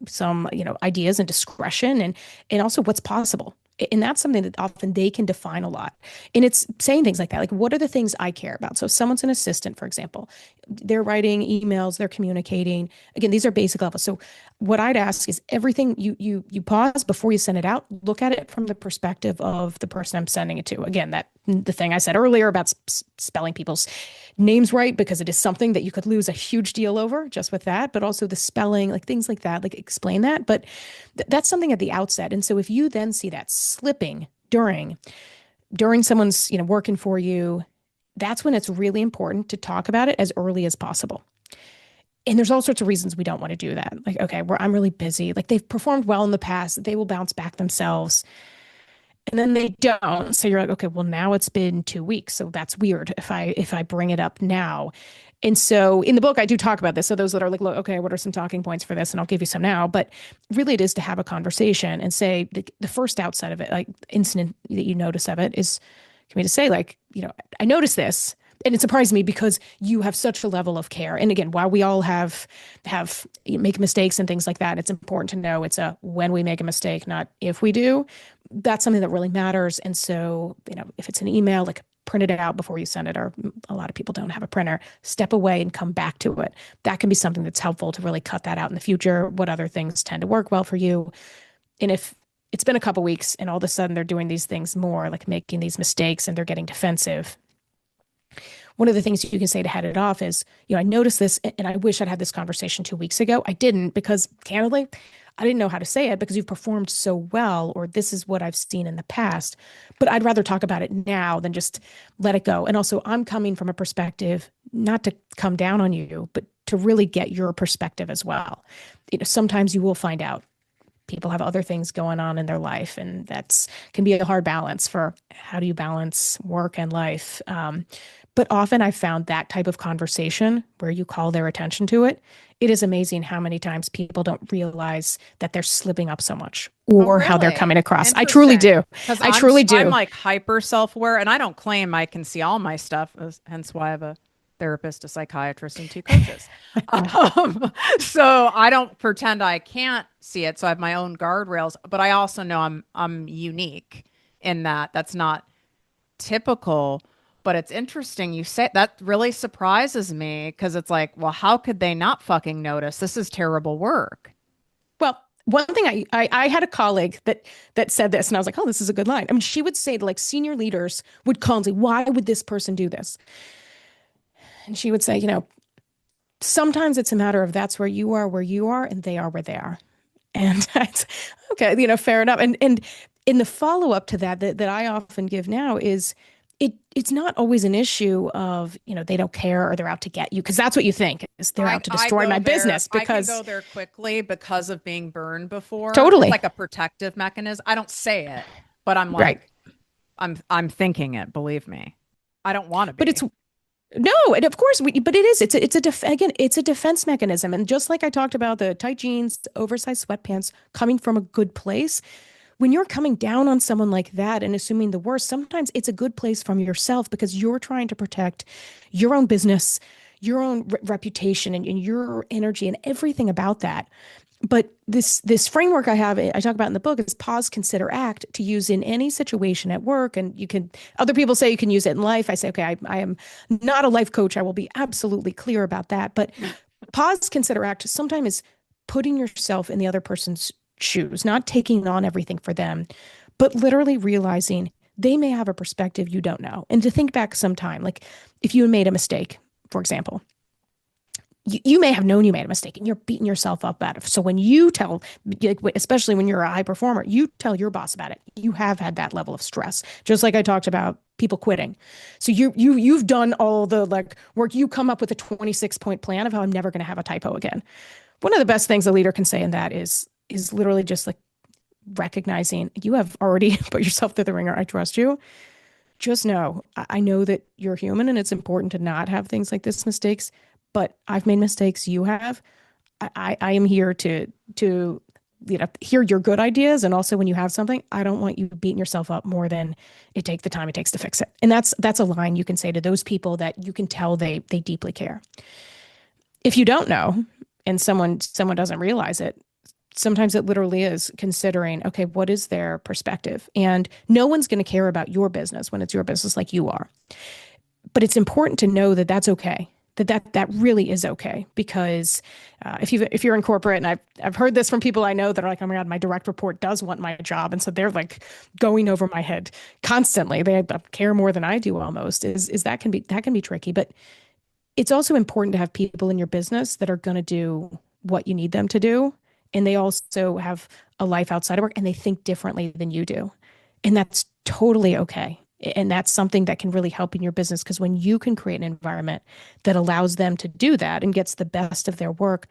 Speaker 2: ideas and discretion and also what's possible. And that's something that often they can define a lot. And it's saying things like that, like, what are the things I care about? So if someone's an assistant, for example, they're writing emails, they're communicating. Again, these are basic levels. So what I'd ask is everything you pause before you send it out, look at it from the perspective of the person I'm sending it to. Again, the thing I said earlier about spelling people's names right, because it is something that you could lose a huge deal over just with that, but also the spelling, like things like that, like explain that. But that's something at the outset. And so if you then see that slipping during someone's, working for you, that's when it's really important to talk about it as early as possible. And there's all sorts of reasons we don't want to do that. Like, okay, I'm really busy. Like they've performed well in the past. They will bounce back themselves. And then they don't. So you're like, okay, well now it's been 2 weeks. So that's weird if I bring it up now. And so in the book, I do talk about this. So those that are like, look, okay, what are some talking points for this? And I'll give you some now. But really, it is to have a conversation and say the first outside of it, like incident that you notice of it is, can we just say, like, I noticed this. And it surprised me because you have such a level of care. And again, while we all have make mistakes and things like that, it's important to know it's a when we make a mistake, not if we do. That's something that really matters. And so, if it's an email, like print it out before you send it, or a lot of people don't have a printer, step away and come back to it. That can be something that's helpful to really cut that out in the future. What other things tend to work well for you? And if it's been a couple weeks and all of a sudden they're doing these things more, like making these mistakes and they're getting defensive, one of the things you can say to head it off is, I noticed this and I wish I'd had this conversation 2 weeks ago. I didn't, because candidly, I didn't know how to say it because you've performed so well, or this is what I've seen in the past. But I'd rather talk about it now than just let it go. And also, I'm coming from a perspective, not to come down on you, but to really get your perspective as well. Sometimes you will find out people have other things going on in their life, and that's can be a hard balance for how do you balance work and life. But often I found that type of conversation where you call their attention to it. It is amazing how many times people don't realize that they're slipping up so much
Speaker 1: Oh,
Speaker 2: or how they're
Speaker 1: really?
Speaker 2: coming across. I truly
Speaker 1: Interesting.
Speaker 2: do.
Speaker 1: Because
Speaker 2: I truly
Speaker 1: I'm
Speaker 2: do.
Speaker 1: like hyper self-aware, and I don't claim I can see all my stuff, hence why I have a therapist, a psychiatrist, and two coaches. So I don't pretend I can't see it. So I have my own guardrails, but I also know I'm unique in that that's not typical. But it's interesting you say that really surprises me because it's like, well, how could they not fucking notice? This is terrible work.
Speaker 2: Well, one thing I had a colleague that said this, and I was like, oh, this is a good line. I mean, she would say like senior leaders would call and say, why would this person do this? And she would say, sometimes it's a matter of that's where you are, and they are where they are. And that's okay, fair enough. And in the follow-up to that I often give now is it's not always an issue of, they don't care or they're out to get you, because that's what you think is they're out to destroy my business. Because
Speaker 1: I can go there quickly because of being burned before. It's
Speaker 2: totally
Speaker 1: like a protective mechanism. I don't say it, but I'm
Speaker 2: right.
Speaker 1: like, I'm thinking it, believe me. I don't want to
Speaker 2: But
Speaker 1: be.
Speaker 2: it's no, and of course, but it is. Again, it's a defense mechanism. And just like I talked about the tight jeans, oversized sweatpants coming from a good place, when you're coming down on someone like that and assuming the worst, sometimes it's a good place from yourself because you're trying to protect your own business, your own reputation, and your energy and everything about that. But this framework I talk about in the book is pause, consider, act, to use in any situation at work. And you can, other people say you can use it in life. I say, okay, I am not a life coach. I will be absolutely clear about that. But pause, consider, act sometimes is putting yourself in the other person's shoes, not taking on everything for them, but literally realizing they may have a perspective you don't know. And to think back sometime, like if you made a mistake, for example, you may have known you made a mistake and you're beating yourself up about it. So when you tell, especially when you're a high performer, you tell your boss about it. You have had that level of stress, just like I talked about people quitting. So you've done all the like work. You come up with a 26-point plan of how I'm never going to have a typo again. One of the best things a leader can say in that is literally just like recognizing you have already put yourself through the ringer. I trust you. Just know, I know that you're human and it's important to not have things like this mistakes, but I've made mistakes. You have. I am here to hear your good ideas. And also when you have something, I don't want you beating yourself up more than it takes the time it takes to fix it. And that's a line you can say to those people that you can tell they deeply care. If you don't know and someone doesn't realize it, sometimes it literally is considering, okay, what is their perspective? And no one's going to care about your business when it's your business like you are. But it's important to know that that's okay. That really is okay, because if you're in corporate, and I've heard this from people I know that are like, oh my God, my direct report does want my job, and so they're like going over my head constantly. They care more than I do almost. Is that can be tricky, but it's also important to have people in your business that are going to do what you need them to do. And they also have a life outside of work and they think differently than you do. And that's totally okay. And that's something that can really help in your business because when you can create an environment that allows them to do that and gets the best of their work,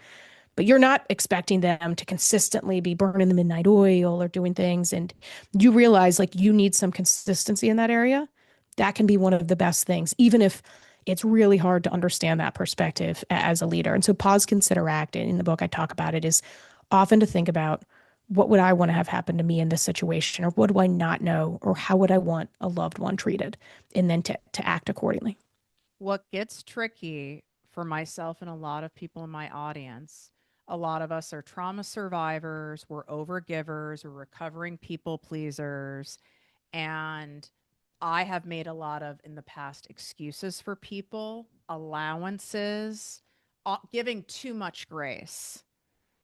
Speaker 2: but you're not expecting them to consistently be burning the midnight oil or doing things. And you realize like you need some consistency in that area. That can be one of the best things, even if it's really hard to understand that perspective as a leader. And so pause, consider, act. And in the book, I talk about it is often to think about what would I want to have happen to me in this situation, or what do I not know, or how would I want a loved one treated, and then to act accordingly.
Speaker 1: What gets tricky for myself and a lot of people in my audience, a lot of us are trauma survivors, we're overgivers, we're recovering people pleasers, and I have made a lot of in the past excuses for people, allowances, giving too much grace.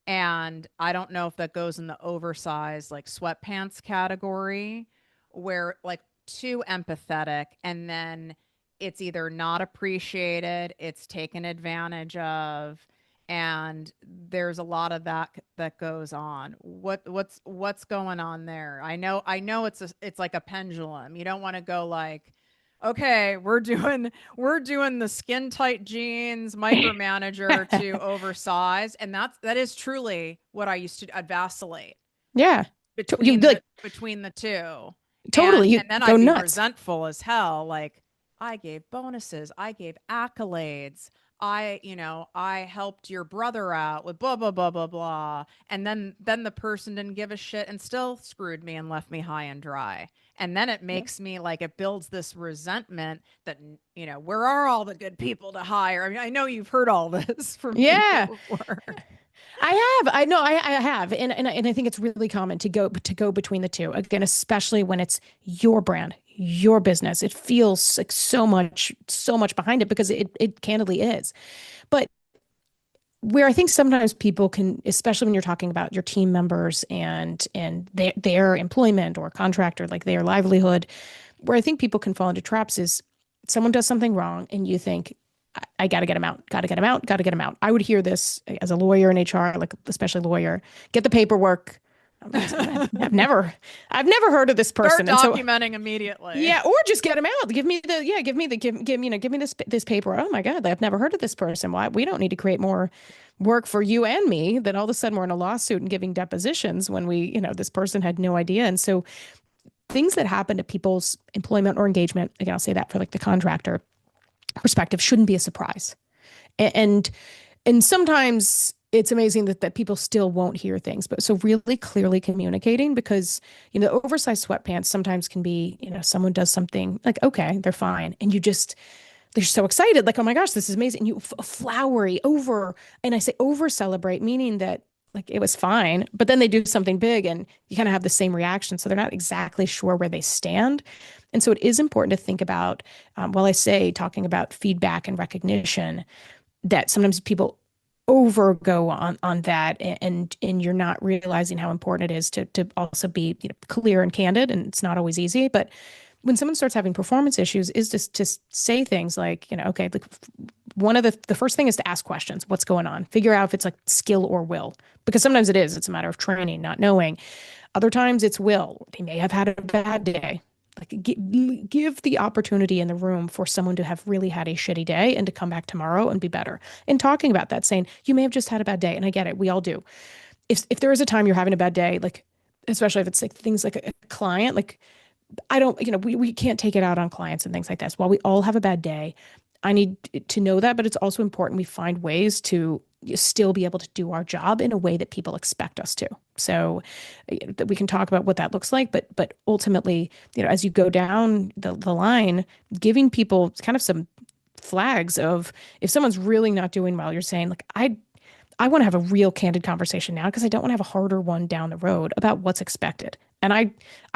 Speaker 1: And I don't know if that goes in the oversized like sweatpants category where like too empathetic and then it's either not appreciated, it's taken advantage of, and there's a lot of that goes on. What's going on there? I know it's like a pendulum. You don't want to go like, okay, we're doing the skin tight jeans micromanager to oversize, and that is truly what I used to. I'd vacillate
Speaker 2: Yeah. You'd
Speaker 1: between
Speaker 2: be
Speaker 1: the
Speaker 2: like,
Speaker 1: between the two,
Speaker 2: totally, you
Speaker 1: and then
Speaker 2: go
Speaker 1: I'd be
Speaker 2: nuts.
Speaker 1: resentful as hell. Like I gave bonuses, I gave accolades, I helped your brother out with blah blah blah blah blah, and then the person didn't give a shit and still screwed me and left me high and dry. And then it
Speaker 2: Yeah.
Speaker 1: makes me like it builds this resentment that where are all the good people to hire? I mean, I know you've heard all this from people
Speaker 2: Yeah.
Speaker 1: before.
Speaker 2: I have. I know. I have, and I think it's really common to go between the two again, especially when it's your brand, your business. It feels like so much behind it because it candidly is. But where I think sometimes people can, especially when you're talking about your team members and their employment or contractor, like their livelihood, where I think people can fall into traps is someone does something wrong and you think, I got to get him out, got to get him out, got to get him out. I would hear this as a lawyer in HR, like especially lawyer, get the paperwork. I've never heard of this
Speaker 1: Start
Speaker 2: person. And so,
Speaker 1: documenting immediately.
Speaker 2: yeah, or just get him out. Give me this paper. Oh my God, I've never heard of this person. Why? We don't need to create more work for you and me. Then all of a sudden we're in a lawsuit and giving depositions when this person had no idea. And so things that happen to people's employment or engagement, again, I'll say that for like the contractor perspective, shouldn't be a surprise. And and sometimes it's amazing that people still won't hear things, but so really clearly communicating because oversized sweatpants sometimes can be someone does something like okay they're fine and they're so excited like oh my gosh this is amazing and you flowery over and I say over celebrate meaning that like it was fine but then they do something big and you kind of have the same reaction so they're not exactly sure where they stand. And so it is important to think about while I say talking about feedback and recognition that sometimes people overgo on that and you're not realizing how important it is to also be clear and candid and it's not always easy but when someone starts having performance issues is just say things like okay like one of the first thing is to ask questions what's going on figure out if it's like skill or will because sometimes it's a matter of training not knowing other times it's will they may have had a bad day like give the opportunity in the room for someone to have really had a shitty day and to come back tomorrow and be better. And talking about that, saying you may have just had a bad day, and I get it, we all do. If there is a time you're having a bad day, like especially if it's like things like a client, like I don't, we can't take it out on clients and things like this. While we all have a bad day, I need to know that, but it's also important we find ways to still be able to do our job in a way that people expect us to. So that we can talk about what that looks like, but ultimately, as you go down the line, giving people kind of some flags of if someone's really not doing well, you're saying like I want to have a real candid conversation now because I don't want to have a harder one down the road about what's expected. And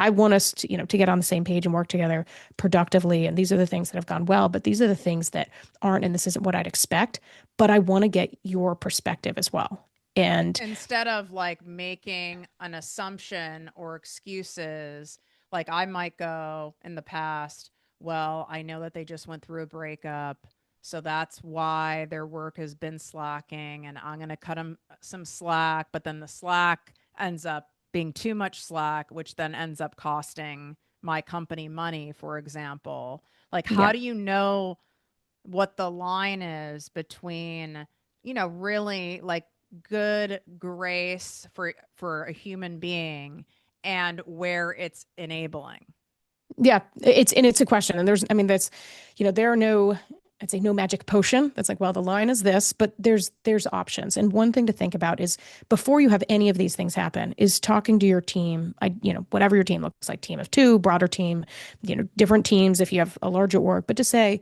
Speaker 2: I want us to get on the same page and work together productively. And these are the things that have gone well, but these are the things that aren't, and this isn't what I'd expect. But I want to get your perspective as well. And
Speaker 1: Instead of like making an assumption or excuses, like I might go in the past, well, I know that they just went through a breakup. So that's why their work has been slacking, and I'm going to cut them some slack, but then the slack ends up being too much slack, which then ends up costing my company money, for example. Like,
Speaker 2: Yeah.
Speaker 1: how do you know what the line is between, really like good grace for a human being and where it's enabling?
Speaker 2: Yeah, it's a question, and there's, I mean, that's, there are no, I'd say no magic potion. That's like, well, the line is this, but there's options. And one thing to think about is before you have any of these things happen, is talking to your team. Whatever your team looks like, team of two, broader team, different teams if you have a larger org, but to say,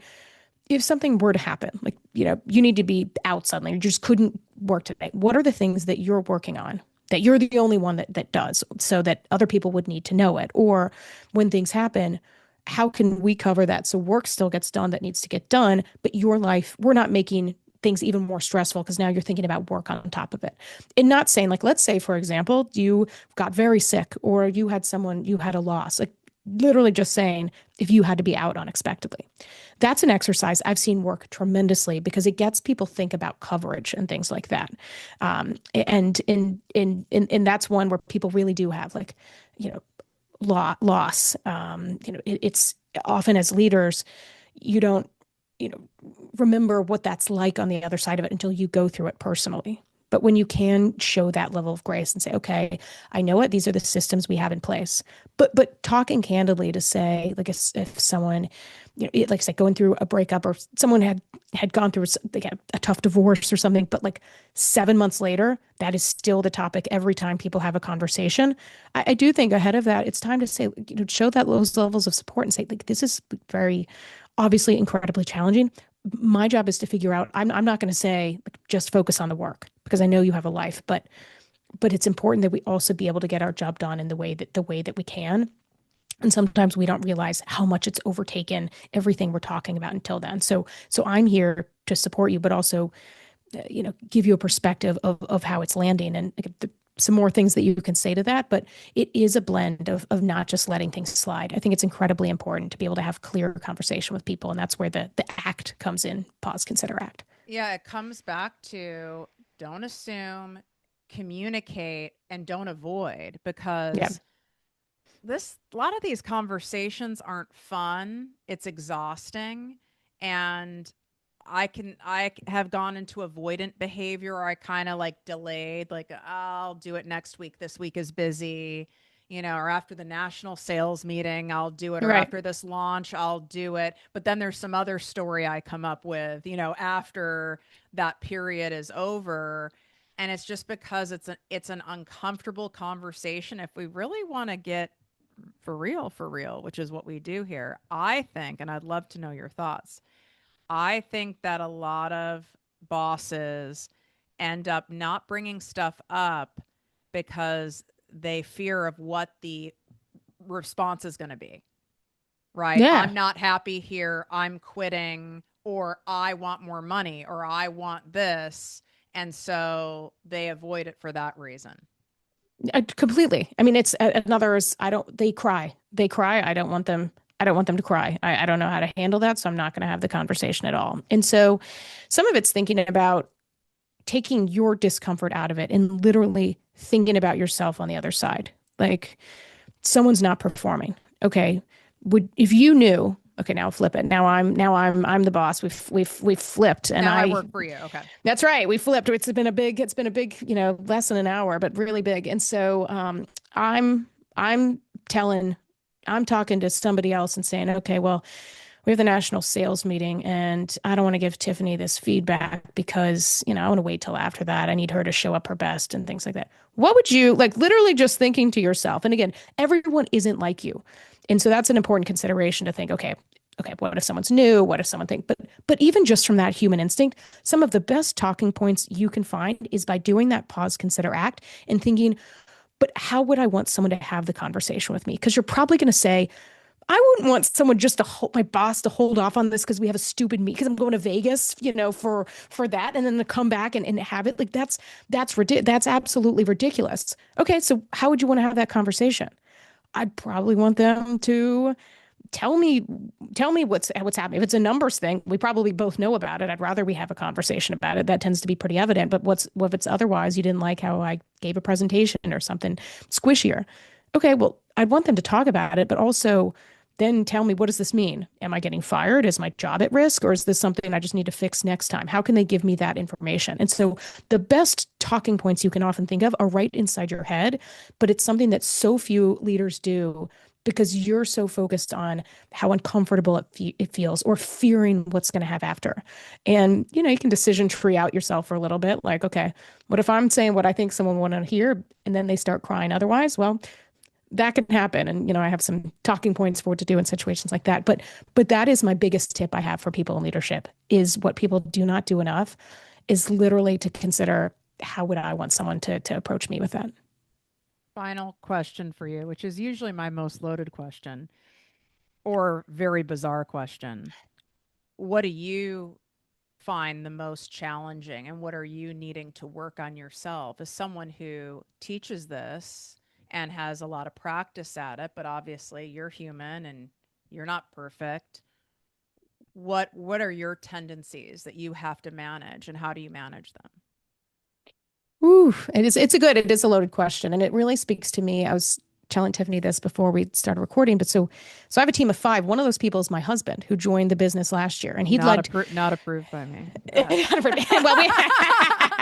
Speaker 2: if something were to happen, like, you need to be out suddenly, you just couldn't work today. What are the things that you're working on that you're the only one that does, so that other people would need to know it? Or when things happen, how can we cover that so work still gets done that needs to get done, but your life, we're not making things even more stressful because now you're thinking about work on top of it. And not saying, like, let's say, for example, you got very sick or you had a loss, like literally just saying if you had to be out unexpectedly. That's an exercise I've seen work tremendously because it gets people think about coverage and things like that. And that's one where people really do have, like, you know, loss. It's often, as leaders, you don't, you know, remember what that's like on the other side of it until you go through it personally. But when you can show that level of grace and say, okay, I know what these are the systems we have in place, but talking candidly to say, like, if someone, like I said, going through a breakup, or someone had gone through a tough divorce or something, but like 7 months later, that is still the topic every time people have a conversation. I do think ahead of that, it's time to say, show that those levels of support and say, like, this is very obviously incredibly challenging. My job is to figure out, I'm not going to say, like, just focus on the work because I know you have a life, but it's important that we also be able to get our job done in the way that we can. And sometimes we don't realize how much it's overtaken everything we're talking about until then. So I'm here to support you, but also, give you a perspective of how it's landing, and some more things that you can say to that. But it is a blend of not just letting things slide. I think it's incredibly important to be able to have clear conversation with people. And that's where the act comes in: pause, consider, act.
Speaker 1: Yeah, it comes back to don't assume, communicate, and don't avoid,
Speaker 2: Yeah.
Speaker 1: because this a lot of these conversations aren't fun. It's exhausting, and I have gone into avoidant behavior, or I kind of like delayed, like, I'll do it next week. This week is busy, or after the national sales meeting, I'll do it, or
Speaker 2: Right.
Speaker 1: after this launch, I'll do it. But then there's some other story I come up with, after that period is over. And it's just because it's an uncomfortable conversation. If we really want to get for real, which is what we do here, I think, and I'd love to know your thoughts. I think that a lot of bosses end up not bringing stuff up because they fear of what the response is going to be, right?
Speaker 2: Yeah.
Speaker 1: I'm not happy here. I'm quitting, or I want more money, or I want this. And so they avoid it for that reason.
Speaker 2: Completely. I mean, it's another is, I don't, they cry. They cry. I don't want them to cry. I don't know how to handle that. So I'm not going to have the conversation at all. And so some of it's thinking about taking your discomfort out of it and literally thinking about yourself on the other side. Like, someone's not performing. Okay. If you knew, okay, now flip it. Now I'm the boss. We've flipped, and
Speaker 1: Now I work for you. Okay.
Speaker 2: that's right. We flipped. It's been a big, less than an hour, but really big. And so, I'm, I'm telling, I'm talking to somebody else and saying, okay, well, we have the national sales meeting, and I don't want to give Tiffany this feedback because, I want to wait till after that. I need her to show up her best and things like that. What would you like, literally just thinking to yourself? And again, everyone isn't like you. And so that's an important consideration to think, okay, what if someone's new? What if someone think, but even just from that human instinct, some of the best talking points you can find is by doing that pause, consider, act, and thinking, but how would I want someone to have the conversation with me? Because you're probably going to say, I wouldn't want someone just to hold my boss to hold off on this because we have a stupid meet because I'm going to Vegas, for that, and then to come back and have it, like, that's absolutely ridiculous. Okay, so how would you want to have that conversation? I'd probably want them to tell me what's happening. If it's a numbers thing, we probably both know about it. I'd rather we have a conversation about it. That tends to be pretty evident. But what if it's otherwise? You didn't like how I gave a presentation or something squishier. Okay, well, I'd want them to talk about it, but also then tell me, what does this mean? Am I getting fired? Is my job at risk? Or is this something I just need to fix next time? How can they give me that information? And so the best talking points you can often think of are right inside your head, but it's something that so few leaders do because you're so focused on how uncomfortable it feels or fearing what's going to have after. And, you can decision tree out yourself for a little bit. Like, okay, what if I'm saying what I think someone want to hear and then they start crying otherwise? Well, that can happen. And, I have some talking points for what to do in situations like that. But that is my biggest tip I have for people in leadership is what people do not do enough is literally to consider how would I want someone to approach me with that.
Speaker 1: Final question for you, which is usually my most loaded question or very bizarre question. What do you find the most challenging and what are you needing to work on yourself as someone who teaches this and has a lot of practice at it, but obviously you're human and you're not perfect. What are your tendencies that you have to manage and how do you manage them?
Speaker 2: Ooh, it is a loaded question. And it really speaks to me. I was telling Tiffany this before we started recording, but so I have a team of five. One of those people is my husband who joined the business last year and he'd led
Speaker 1: Not approved by me. Go ahead.
Speaker 2: well,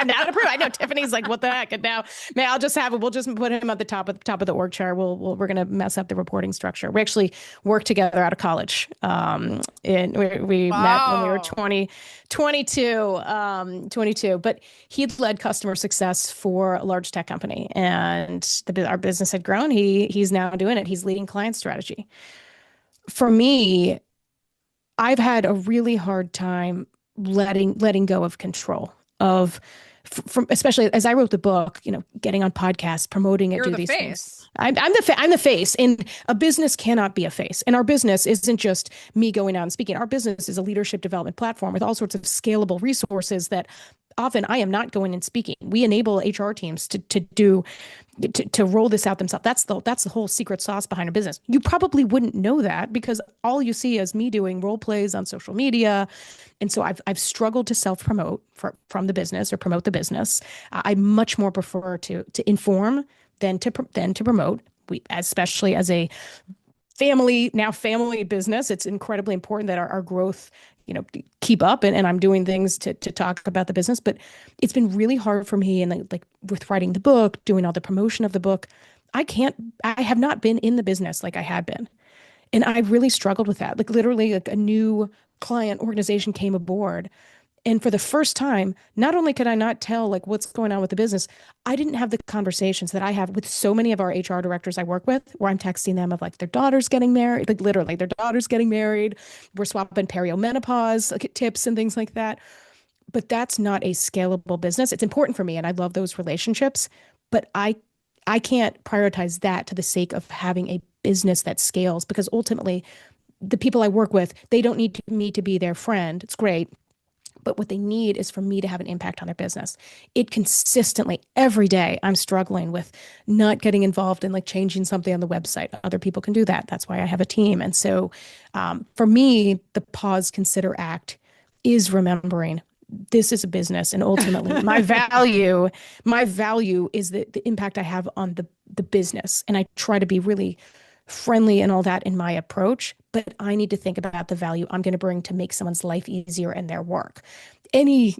Speaker 2: not approved. I know Tiffany's like, what the heck? And now, man, we'll just put him at the top of the org chart. We're going to mess up the reporting structure. We actually worked together out of college. And we met when we were
Speaker 1: Wow.
Speaker 2: 20, 22, 22, but he'd led customer success for a large tech company and our business had grown. He's now doing it. He's leading client strategy. For me, I've had a really hard time letting go of control of from especially as I wrote the book, getting on podcasts, promoting it,
Speaker 1: You're
Speaker 2: do
Speaker 1: the
Speaker 2: these things.
Speaker 1: face.
Speaker 2: I'm the face, and a business cannot be a face. And our business isn't just me going out and speaking. Our business is a leadership development platform with all sorts of scalable resources that often I am not going and speaking. We enable HR teams to roll this out themselves. That's the whole secret sauce behind a business. You probably wouldn't know that because all you see is me doing role plays on social media, and so I've struggled to self promote from the business or promote the business. I much more prefer to inform than to promote. We, especially as a family business, it's incredibly important that our growth, keep up and I'm doing things to talk about the business. But it's been really hard for me. And like with writing the book, doing all the promotion of the book, I have not been in the business like I had been. And I really struggled with that. Like literally like a new client organization came aboard. And for the first time, not only could I not tell like what's going on with the business, I didn't have the conversations that I have with so many of our HR directors I work with, where I'm texting them of like their daughter's getting married, like literally their daughter's getting married. We're swapping perimenopause like, tips and things like that. But that's not a scalable business. It's important for me, and I love those relationships, but I can't prioritize that to the sake of having a business that scales because ultimately the people I work with, they don't need me to be their friend. It's great, but what they need is for me to have an impact on their business. It consistently, every day, I'm struggling with not getting involved in like changing something on the website. Other people can do that. That's why I have a team. And so for me, the pause, consider, act is remembering this is a business. And ultimately, my value is the impact I have on the business. And I try to be really friendly and all that in my approach, but I need to think about the value I'm going to bring to make someone's life easier and their work. Any,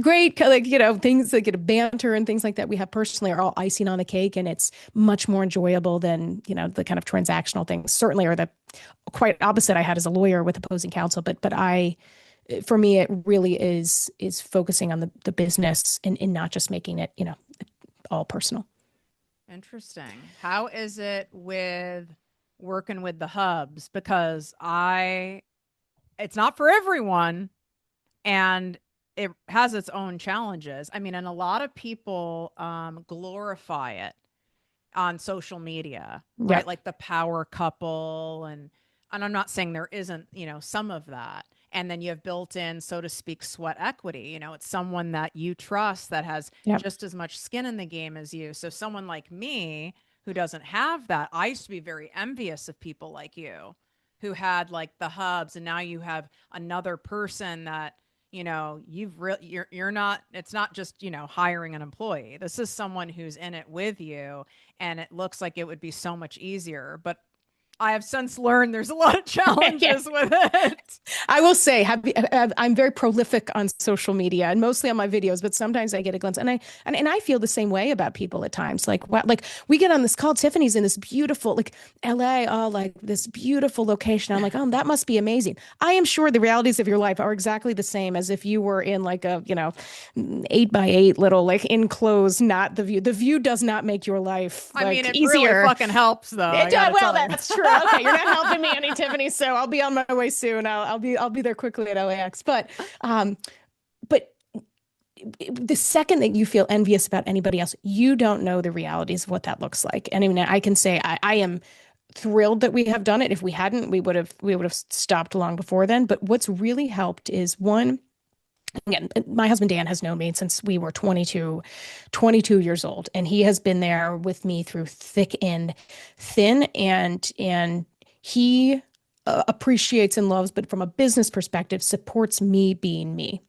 Speaker 2: great, like, things like banter and things like that we have personally are all icing on the cake. And it's much more enjoyable than, the kind of transactional things, certainly, or the quite opposite I had as a lawyer with opposing counsel. For me, it really is focusing on the business and not just making it, all personal.
Speaker 1: Interesting. How is it with working with the hubs? Because it's not for everyone and it has its own challenges. I mean, and a lot of people glorify it on social media,
Speaker 2: Yeah.
Speaker 1: right? Like the power couple and I'm not saying there isn't, some of that. And then you have built in, so to speak, sweat equity. It's someone that you trust that has
Speaker 2: Yeah.
Speaker 1: just as much skin in the game as you. So someone like me who doesn't have that, I used to be very envious of people like you who had like the hubs, and now you have another person that, you're not, it's not just, hiring an employee. This is someone who's in it with you, and it looks like it would be so much easier. But I have since learned there's a lot of
Speaker 2: Yeah.
Speaker 1: challenges with it.
Speaker 2: I will say, I'm very prolific on social media and mostly on my videos, but sometimes I get a glimpse, and I feel the same way about people at times. Like, what, like we get on this call, Tiffany's in this beautiful, like LA, oh, like this beautiful location. I'm like, oh, that must be amazing. I am sure the realities of your life are exactly the same as if you were in like a, 8x8 little like enclosed, not the view. The view does not make your life
Speaker 1: I mean,
Speaker 2: like
Speaker 1: it really
Speaker 2: easier.
Speaker 1: fucking helps, though. I
Speaker 2: It
Speaker 1: gotta
Speaker 2: does. Well,
Speaker 1: tell you.
Speaker 2: that's true. Okay, you're not helping me any, Tiffany. So I'll be on my way soon. I'll be there quickly at LAX. But the second that you feel envious about anybody else, you don't know the realities of what that looks like. And I mean, I can say I am thrilled that we have done it. If we hadn't, we would have stopped long before then. But what's really helped is one. Again, my husband Dan has known me since we were 22 years old, and he has been there with me through thick and thin, and he appreciates and loves, but from a business perspective, supports me being me.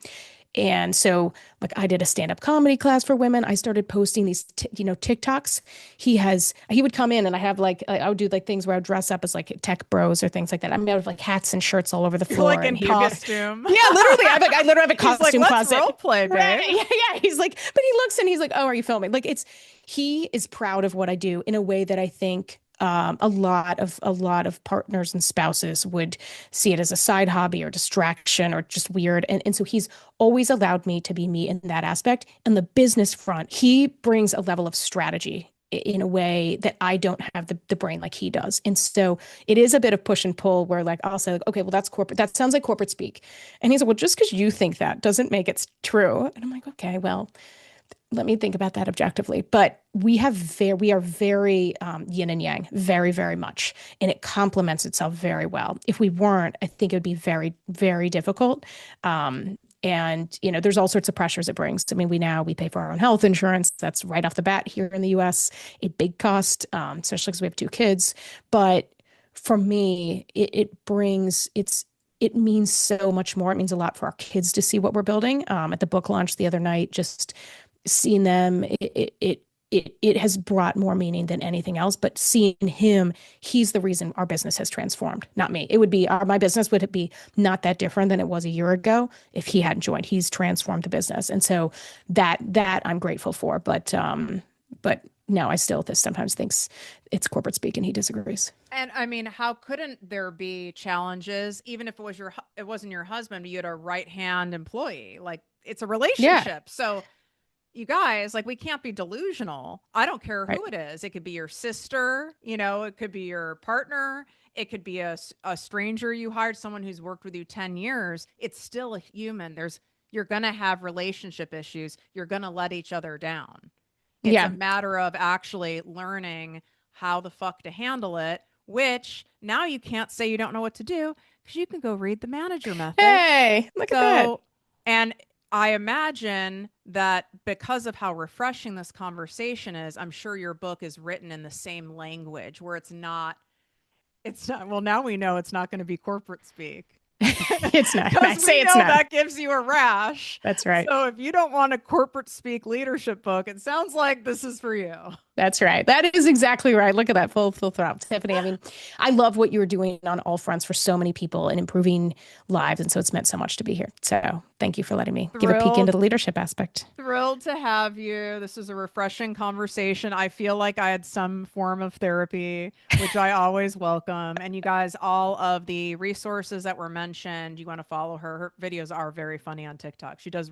Speaker 2: And so, like, I did a stand-up comedy class for women. I started posting these, TikToks. He would come in, and I would do like things where I would dress up as like tech bros or things like that. I mean, I would have like hats and shirts all over the
Speaker 1: You're
Speaker 2: floor,
Speaker 1: like
Speaker 2: and
Speaker 1: in
Speaker 2: he would get,
Speaker 1: costume.
Speaker 2: yeah, literally. I literally have a
Speaker 1: He's like,
Speaker 2: costume
Speaker 1: let's
Speaker 2: closet.
Speaker 1: role play,
Speaker 2: Right.
Speaker 1: babe.
Speaker 2: Yeah, yeah. He's like, but he looks and he's like, oh, are you filming? Like he is proud of what I do in a way that I think a lot of partners and spouses would see it as a side hobby or distraction or just weird. And so he's always allowed me to be me in that aspect. And the business front, he brings a level of strategy in a way that I don't have the brain like he does. And so it is a bit of push and pull where like I'll say, like, okay, well, that's corporate. That sounds like corporate speak. And he's like, well, just because you think that doesn't make it true. And I'm like, okay, well, let me think about that objectively. But we are very yin and yang, very, very much. And it complements itself very well. If we weren't, I think it would be very, very difficult. And there's all sorts of pressures it brings. I mean, we pay for our own health insurance. That's right off the bat here in the US, a big cost, especially because we have two kids. But for me, it means so much more. It means a lot for our kids to see what we're building. At the book launch the other night, just seeing them, it has brought more meaning than anything else. But seeing him, he's the reason our business has transformed, not me. It would be my business would be not that different than it was a year ago if he hadn't joined. He's transformed the business, and so that I'm grateful for. But no, I still this sometimes thinks it's corporate speak, and he disagrees.
Speaker 1: And I mean, how couldn't there be challenges, even if it wasn't your husband, but you had a right hand employee? Like, it's a
Speaker 2: Yeah,
Speaker 1: relationship. So you guys, like, we can't be delusional. I don't care
Speaker 2: right.
Speaker 1: who it is. It could be your sister, it could be your partner. It could be a stranger you hired, someone who's worked with you 10 years. It's still a human. You're going to have relationship issues. You're going to let each other down. It's a
Speaker 2: Yeah.
Speaker 1: matter of actually learning how the fuck to handle it, which now you can't say you don't know what to do because you can go read the manager method.
Speaker 2: Hey, look at that.
Speaker 1: So, and I imagine that because of how refreshing this conversation is, I'm sure your book is written in the same language where well, now we know it's not going to be corporate speak.
Speaker 2: It's not. I
Speaker 1: Because
Speaker 2: say
Speaker 1: we
Speaker 2: it's
Speaker 1: know
Speaker 2: not.
Speaker 1: that gives you a rash.
Speaker 2: That's right.
Speaker 1: So if you don't want a corporate speak leadership book, it sounds like this is for you.
Speaker 2: That's right. That is exactly right. Look at that full throat, Tiffany. I mean, I love what you're doing on all fronts for so many people and improving lives. And so it's meant so much to be here. So thank you for letting me give a peek into
Speaker 1: Thrilled
Speaker 2: the leadership aspect.
Speaker 1: Thrilled to have you. This is a refreshing conversation. I feel like I had some form of therapy, which I always welcome. And you guys, all of the resources that were mentioned, you want to follow her. Her videos are very funny on TikTok. She gets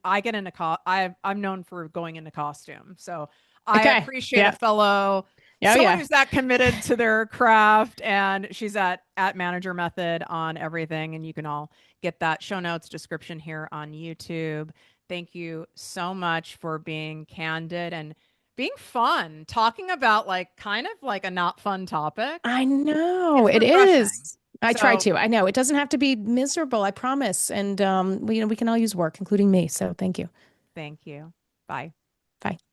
Speaker 1: I get into, I'm known for going into costume. So I
Speaker 2: Okay.
Speaker 1: appreciate a
Speaker 2: Yeah.
Speaker 1: fellow,
Speaker 2: Oh,
Speaker 1: someone
Speaker 2: yeah.
Speaker 1: who's that committed to their craft. And she's at Manager Method on everything. And you can all get that show notes description here on YouTube. Thank you so much for being candid and being fun, talking about like kind of like a not fun topic.
Speaker 2: I know
Speaker 1: It's
Speaker 2: it
Speaker 1: refreshing.
Speaker 2: is. I try
Speaker 1: So
Speaker 2: to. I know it doesn't have to be miserable. I promise. And we can all use work, including me. So thank you.
Speaker 1: thank you. Bye.
Speaker 2: Bye.